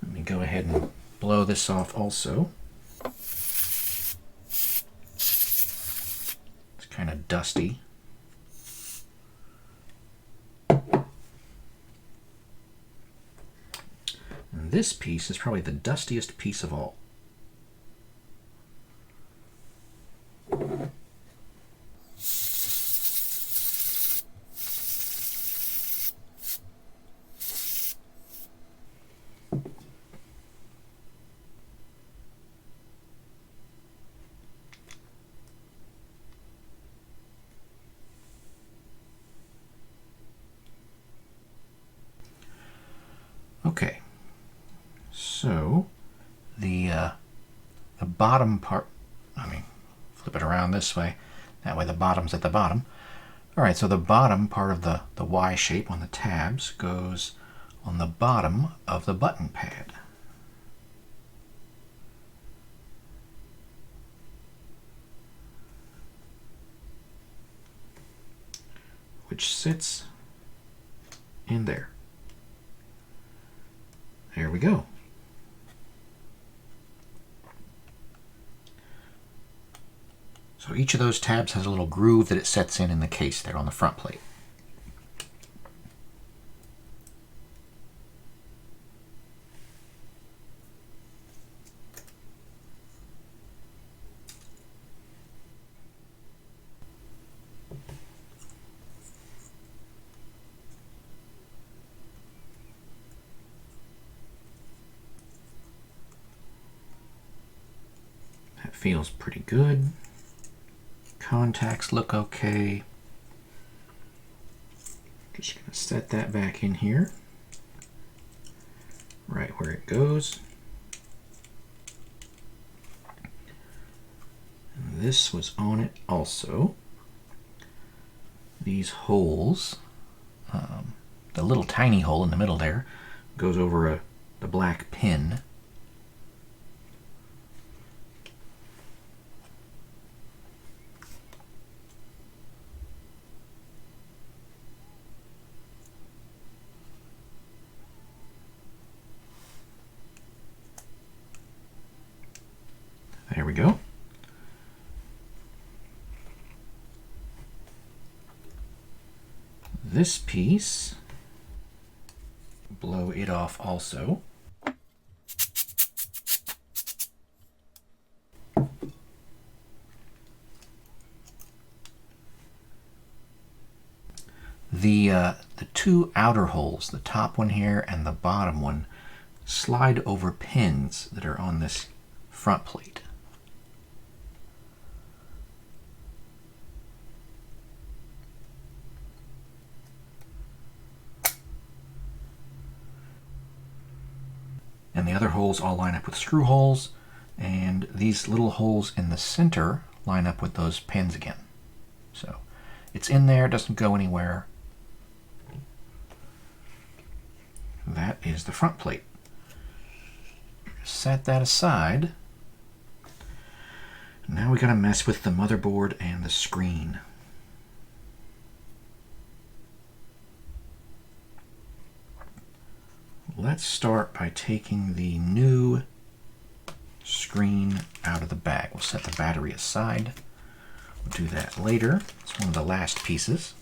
Let me go ahead and blow this off also. It's kind of dusty. And this piece is probably the dustiest piece of all. Okay, so the bottom part, flip it around this way, that way the bottom's at the bottom. Alright, so the bottom part of the Y shape on the tabs goes on the bottom of the button pad. Which sits in there. There we go. So each of those tabs has a little groove that it sets in the case there on the front plate. That feels pretty good. Contacts look okay. Just going to set that back in here, right where it goes. And this was on it also. these holes, the little tiny hole in the middle there goes over the black pin. There we go. This piece, blow it off also. The two outer holes, the top one here and the bottom one, slide over pins that are on this front plate. And the other holes all line up with screw holes, and these little holes in the center line up with those pins again. So it's in there, doesn't go anywhere. That is the front plate. Set that aside. Now we gotta mess with the motherboard and the screen. Let's start by taking the new screen out of the bag. We'll set the battery aside. We'll do that later. It's one of the last pieces.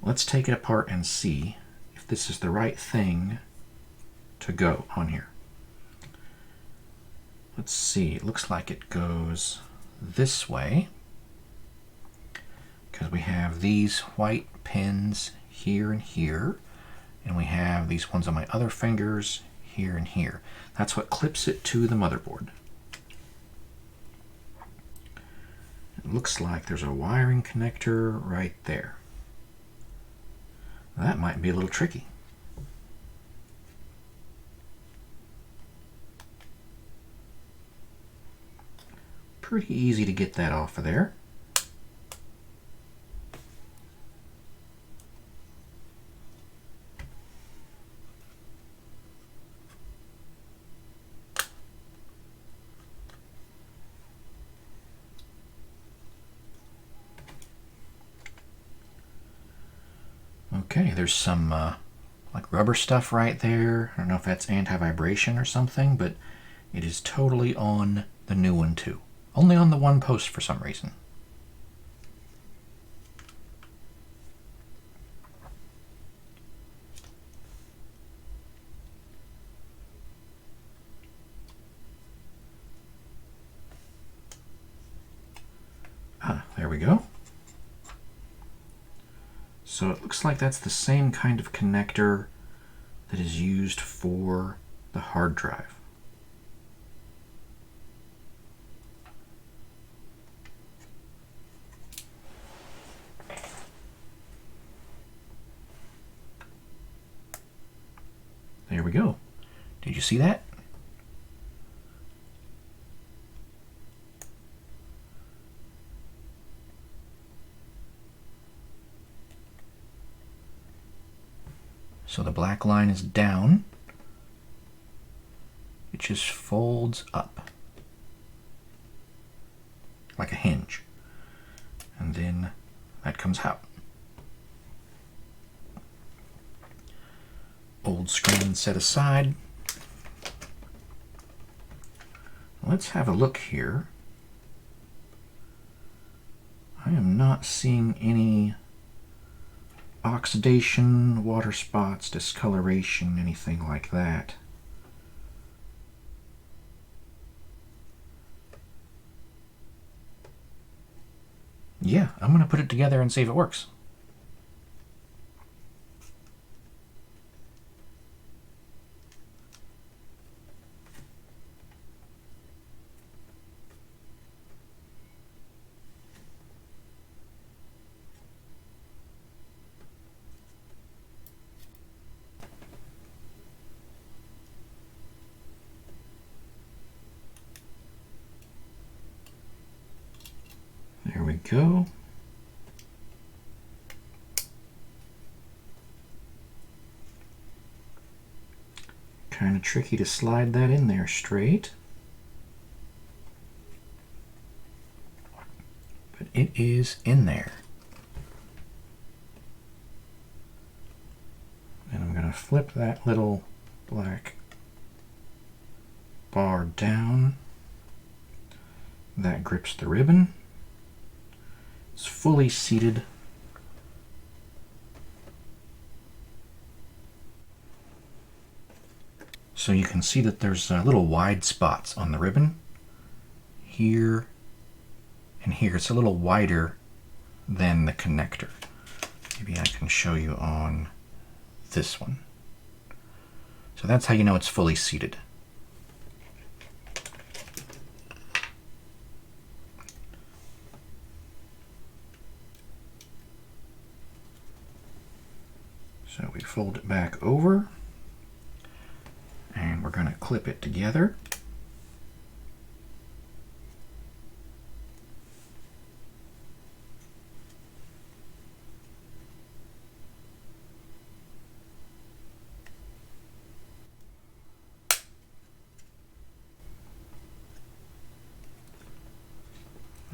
Let's take it apart and see if this is the right thing to go on here. Let's see, it looks like it goes this way because we have these white pins here and here, and we have these ones on my other fingers here and here. That's what clips it to the motherboard. It looks like there's a wiring connector right there. That might be a little tricky. Pretty easy to get that off of there. Okay, there's some like rubber stuff right there. I don't know if that's anti-vibration or something, but it is totally on the new one too. Only on the one post for some reason. There we go. So it looks like that's the same kind of connector that is used for the hard drive. There we go. Did you see that? So the black line is down. It just folds up like a hinge. And then that comes out. Old screen set aside. Let's have a look here. I am not seeing any oxidation, water spots, discoloration, anything like that. Yeah, I'm going to put it together and see if it works. go. Kind of tricky to slide that in there straight. But it is in there. And I'm going to flip that little black bar down. That grips the ribbon. It's fully seated. So you can see that there's little wide spots on the ribbon. Here and here. It's a little wider than the connector. Maybe I can show you on this one. So that's how you know it's fully seated. So we fold it back over, and we're going to clip it together.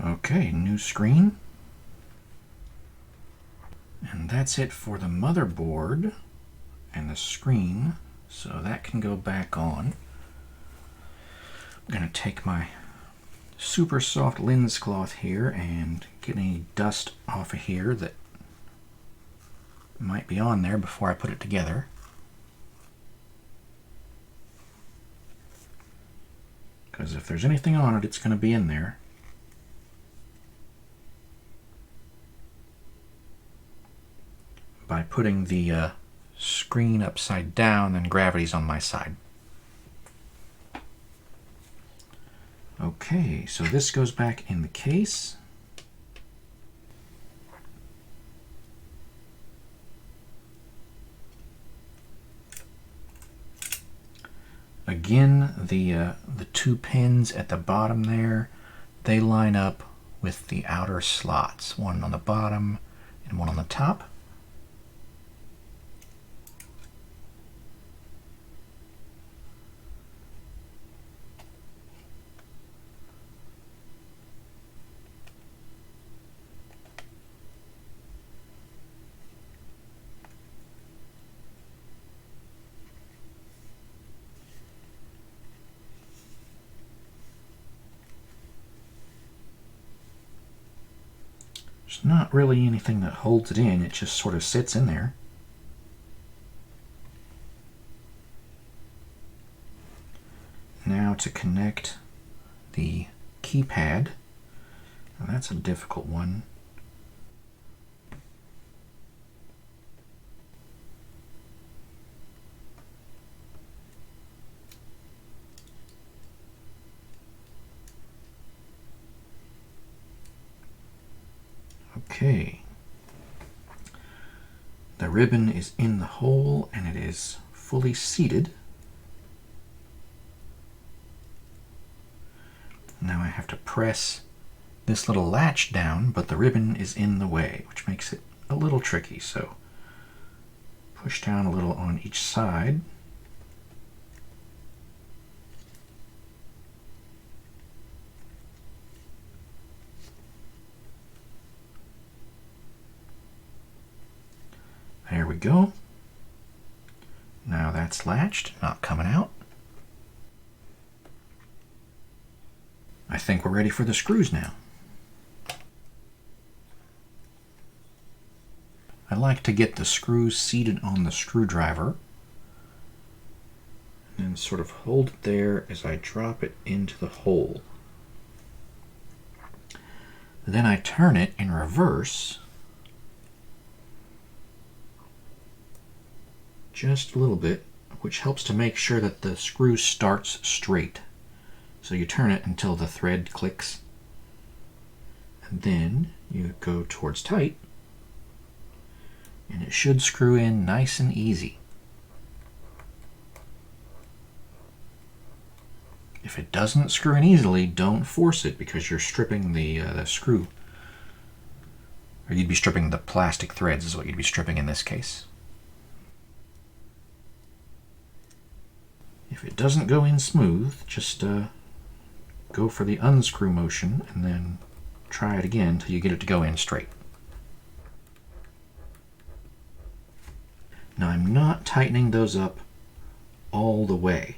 Okay, new screen. And that's it for the motherboard and the screen. So that can go back on. I'm going to take my super soft lens cloth here and get any dust off of here that might be on there before I put it together. Because if there's anything on it, it's going to be in there. By putting the screen upside down, then gravity's on my side. Okay, so this goes back in the case. Again, the two pins at the bottom there, they line up with the outer slots, one on the bottom and one on the top. There's not really anything that holds it in, it just sort of sits in there. Now to connect the keypad. Now that's a difficult one. Okay, the ribbon is in the hole and it is fully seated. Now I have to press this little latch down, but the ribbon is in the way, which makes it a little tricky. So push down a little on each side. There we go. Now that's latched, not coming out. I think we're ready for the screws now. I like to get the screws seated on the screwdriver and sort of hold it there as I drop it into the hole. Then I turn it in reverse just a little bit, which helps to make sure that the screw starts straight. So you turn it until the thread clicks, and then you go towards tight, and it should screw in nice and easy. If it doesn't screw in easily, don't force it because you're stripping the screw Or you'd be stripping the plastic threads is what you'd be stripping in this case. If it doesn't go in smooth, just go for the unscrew motion and then try it again until you get it to go in straight. Now I'm not tightening those up all the way.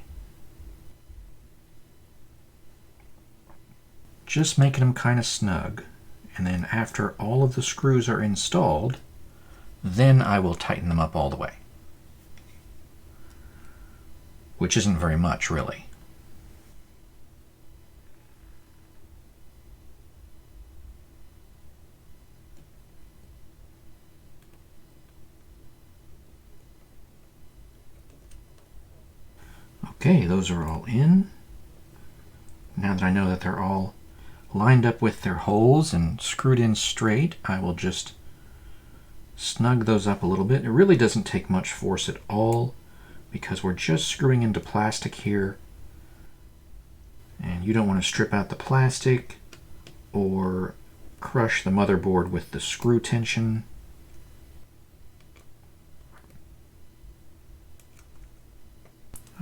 Just making them kind of snug. And then after all of the screws are installed, then I will tighten them up all the way. Which isn't very much, really. Okay, those are all in. Now that I know that they're all lined up with their holes and screwed in straight, I will just snug those up a little bit. It really doesn't take much force at all because we're just screwing into plastic here, and you don't want to strip out the plastic or crush the motherboard with the screw tension.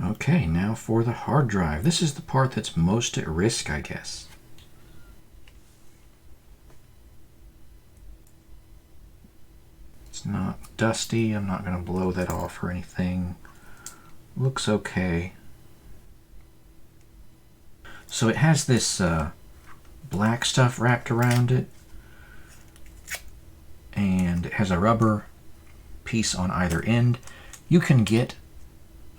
Okay, now for the hard drive. This is the part that's most at risk, I guess. It's not dusty. I'm not going to blow that off or anything. Looks okay. So it has this black stuff wrapped around it, and it has a rubber piece on either end. You can get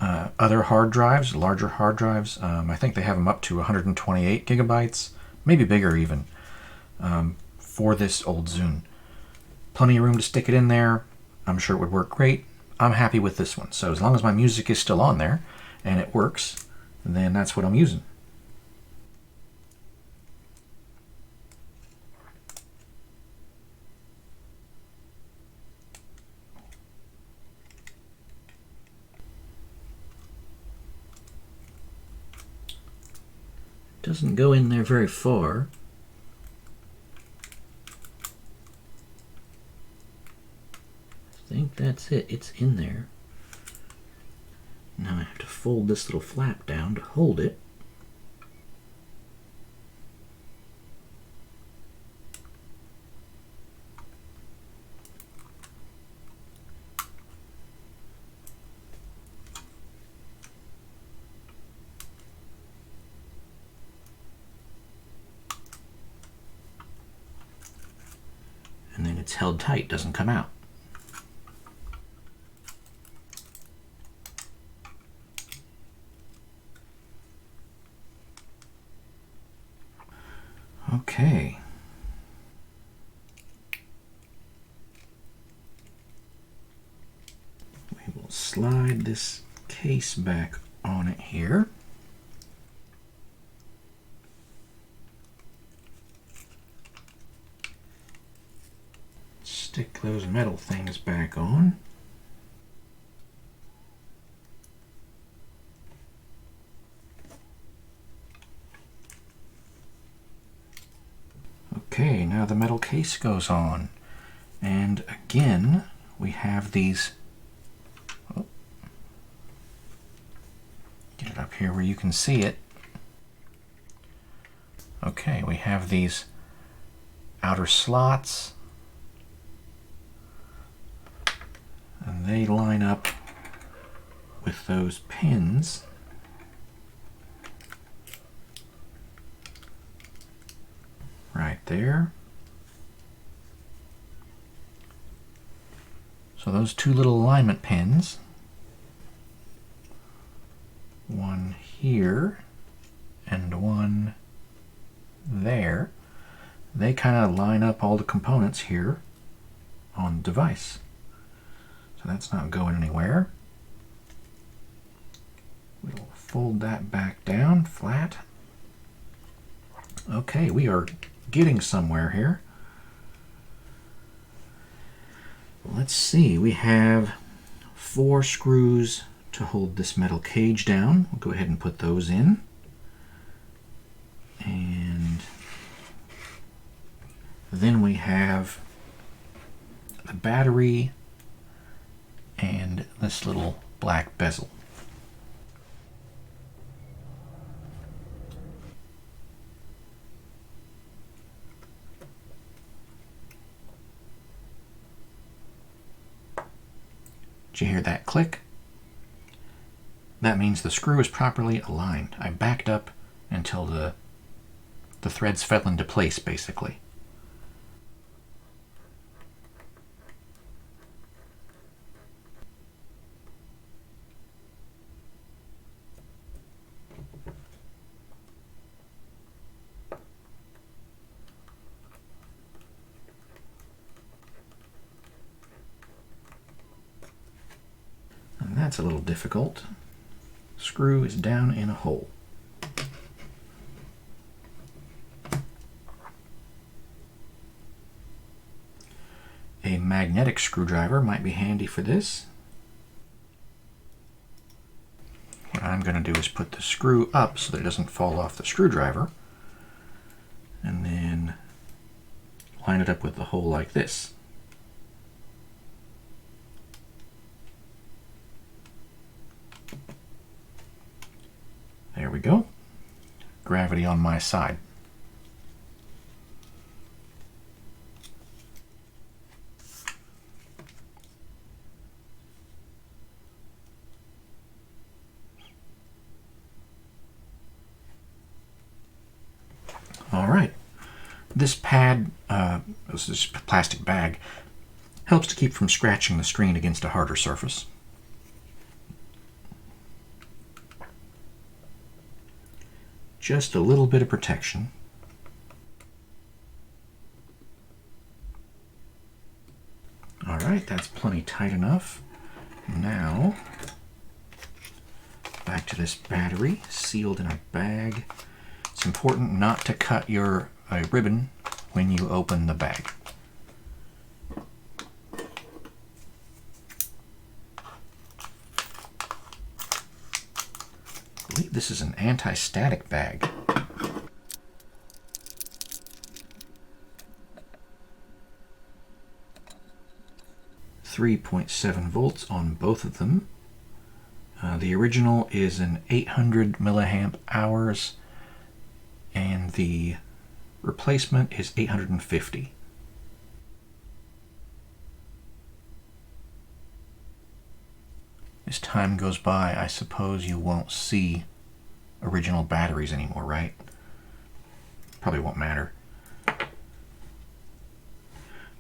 other hard drives, larger hard drives. I think they have them up to 128 gigabytes, maybe bigger even, for this old Zune. Plenty of room to stick it in there. I'm sure it would work great. I'm happy with this one. So as long as my music is still on there and it works, then that's what I'm using. Doesn't go in there very far. I think that's it. It's in there. Now I have to fold this little flap down to hold it. And then it's held tight, doesn't come out. Okay. We will slide this case back on it here. Stick those metal things back on. Okay, now the metal case goes on. And again, we have these... Oh, get it up here where you can see it. Okay, we have these outer slots. And they line up with those pins. Right there. So those two little alignment pins, one here and one there, they kind of line up all the components here on the device. So that's not going anywhere. We'll fold that back down flat. Okay, we are getting somewhere here. Let's see, we have 4 screws to hold this metal cage down. We'll go ahead and put those in. And then we have the battery, and this little black bezel. Did you hear that click? That means the screw is properly aligned. I backed up until the threads fell into place, basically. And that's a little difficult. Screw is down in a hole. A magnetic screwdriver might be handy for this. What I'm going to do is put the screw up so that it doesn't fall off the screwdriver, and then line it up with the hole like this. There we go. Gravity on my side. All right. This pad, this plastic bag, helps to keep from scratching the screen against a harder surface. Just a little bit of protection. All right, that's plenty tight enough. Now, back to this battery, sealed in a bag. It's important not to cut your ribbon when you open the bag. I believe this is an anti-static bag. .7 volts on both of them. The original is an 800 milliamp hours, and the replacement is 850. As time goes by, I suppose you won't see original batteries anymore, right? Probably won't matter.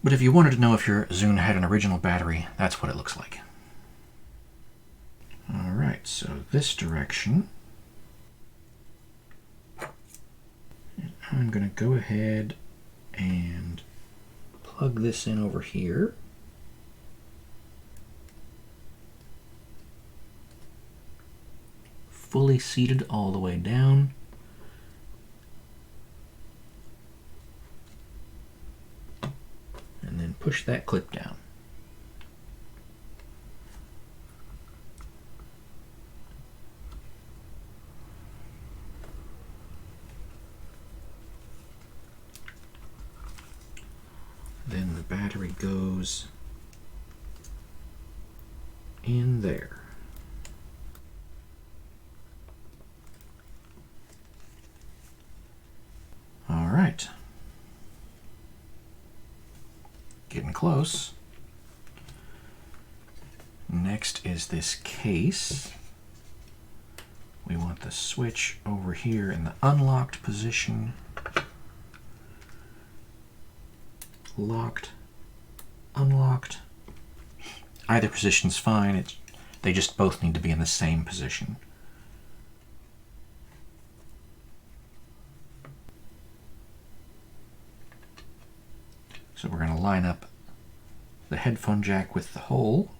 But if you wanted to know if your Zune had an original battery, that's what it looks like. All right, so this direction. And I'm going to go ahead and plug this in over here. Fully seated all the way down. And then push that clip down. Then the battery goes in there. All right. Getting close. Next is this case. We want the switch over here in the unlocked position. Locked, unlocked. Either position's fine. They just both need to be in the same position. So we're going to line up the headphone jack with the hole.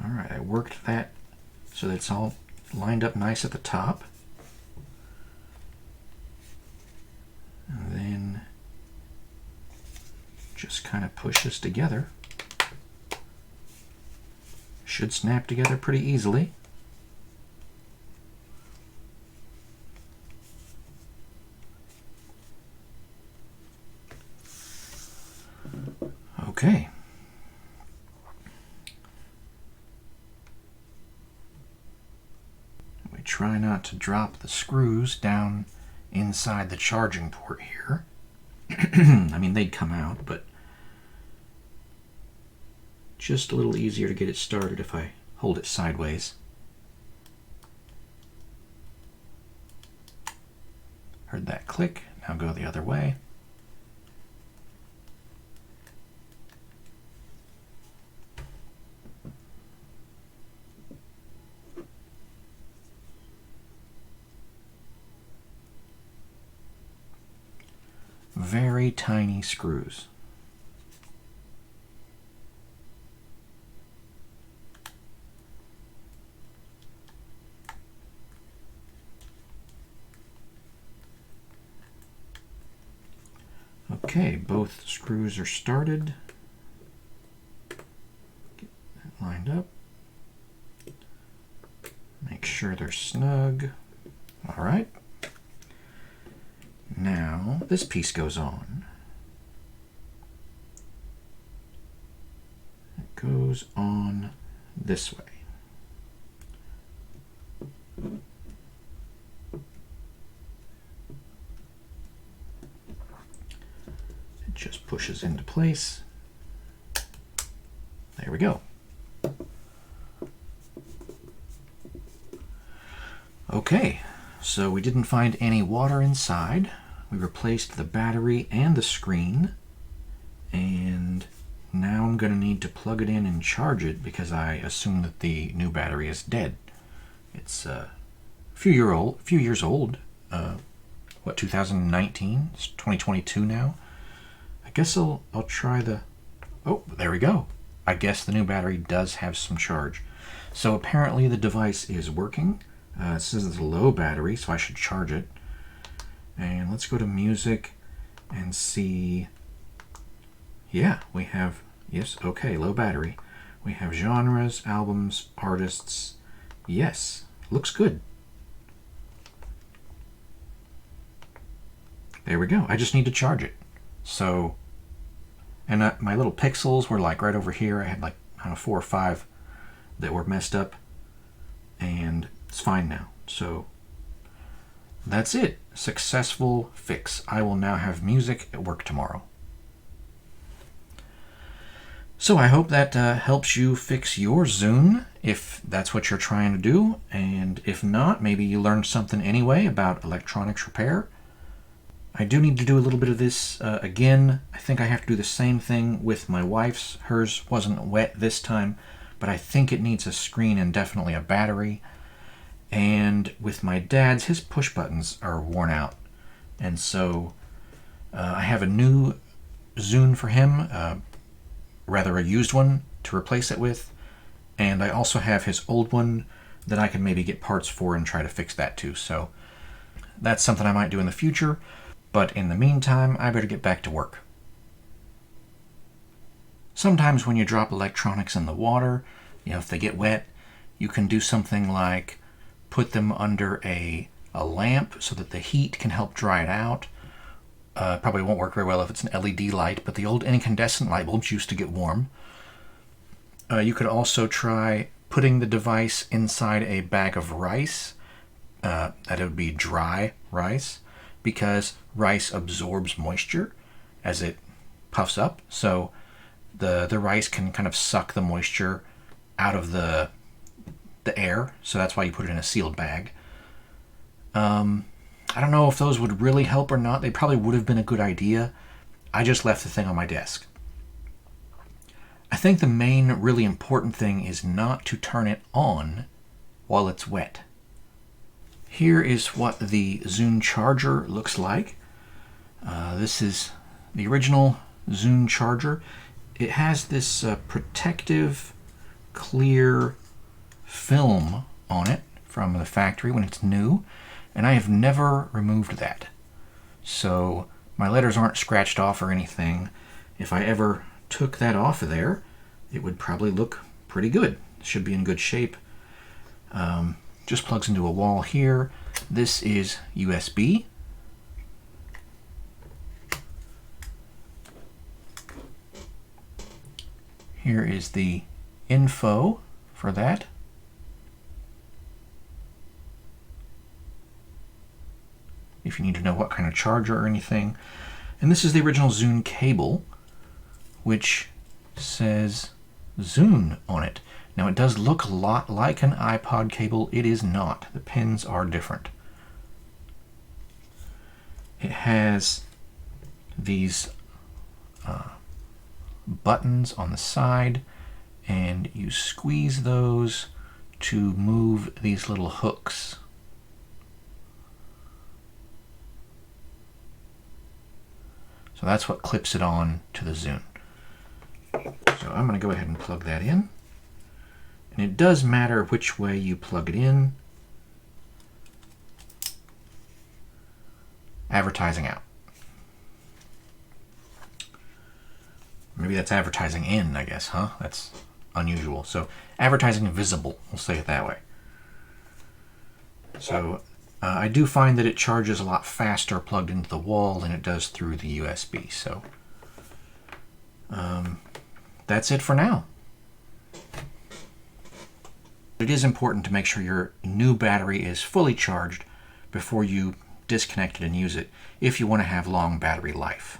All right, I worked that so that it's all lined up nice at the top. just kind of push this together. Should snap together pretty easily. Okay. We try not to drop the screws down inside the charging port here. I mean, they'd come out, but just a little easier to get it started if I hold it sideways. Heard that click. Now go the other way. Very tiny screws. Okay, both screws are started. Get that lined up. Make sure they're snug. All right. Now, this piece goes on. It goes on this way. It just pushes into place. There we go. Okay, so we didn't find any water inside. We replaced the battery and the screen, and now I'm going to need to plug it in and charge it because I assume that the new battery is dead. It's a few years old. What, 2019? It's 2022 now. I guess I'll try the... Oh, there we go. I guess the new battery does have some charge. So apparently the device is working. It says it's a low battery, so I should charge it. And let's go to music and see. Yeah, we have, yes, okay, low battery. We have genres, albums, artists. Yes, looks good. There we go. I just need to charge it. So, and my little pixels were like right over here. I had like, I don't know, 4 or 5 that were messed up. And it's fine now. So, that's it. Successful fix. I will now have music at work tomorrow. So I hope that helps you fix your Zune, if that's what you're trying to do. And if not, maybe you learned something anyway about electronics repair. I do need to do a little bit of this again. I think I have to do the same thing with my wife's. Hers wasn't wet this time, but I think it needs a screen and definitely a battery. And with my dad's, his push buttons are worn out. And so I have a new Zune for him, rather a used one to replace it with. And I also have his old one that I can maybe get parts for and try to fix that too. So that's something I might do in the future. But in the meantime, I better get back to work. Sometimes when you drop electronics in the water, if they get wet, you can do something like put them under a lamp so that the heat can help dry it out. Probably won't work very well if it's an LED light, but the old incandescent light bulbs used to get warm. You could also try putting the device inside a bag of rice. That it would be dry rice, because rice absorbs moisture as it puffs up. So the rice can kind of suck the moisture out of the air, so that's why you put it in a sealed bag. I don't know if those would really help or not. They probably would have been a good idea. I just left the thing on my desk. I think the main really important thing is not to turn it on while it's wet. Here is what the Zune charger looks like. This is the original Zune charger. It has this protective, clear film on it from the factory when it's new, and I have never removed that. So my letters aren't scratched off or anything, if I ever took that off of there, it would probably look pretty good. It should be in good shape. Just plugs into a wall here. This is USB. Here is the info for that. If you need to know what kind of charger or anything. And this is the original Zune cable, which says Zune on it. Now it does look a lot like an iPod cable. It is not. The pins are different. It has these buttons on the side, and you squeeze those to move these little hooks. So that's what clips it on to the Zune. So I'm going to go ahead and plug that in. And it does matter which way you plug it in. Advertising out. Maybe that's advertising in, I guess, huh? That's unusual. So advertising visible, we'll say it that way. So I do find that it charges a lot faster plugged into the wall than it does through the USB. So that's it for now. It is important to make sure your new battery is fully charged before you disconnect it and use it if you want to have long battery life.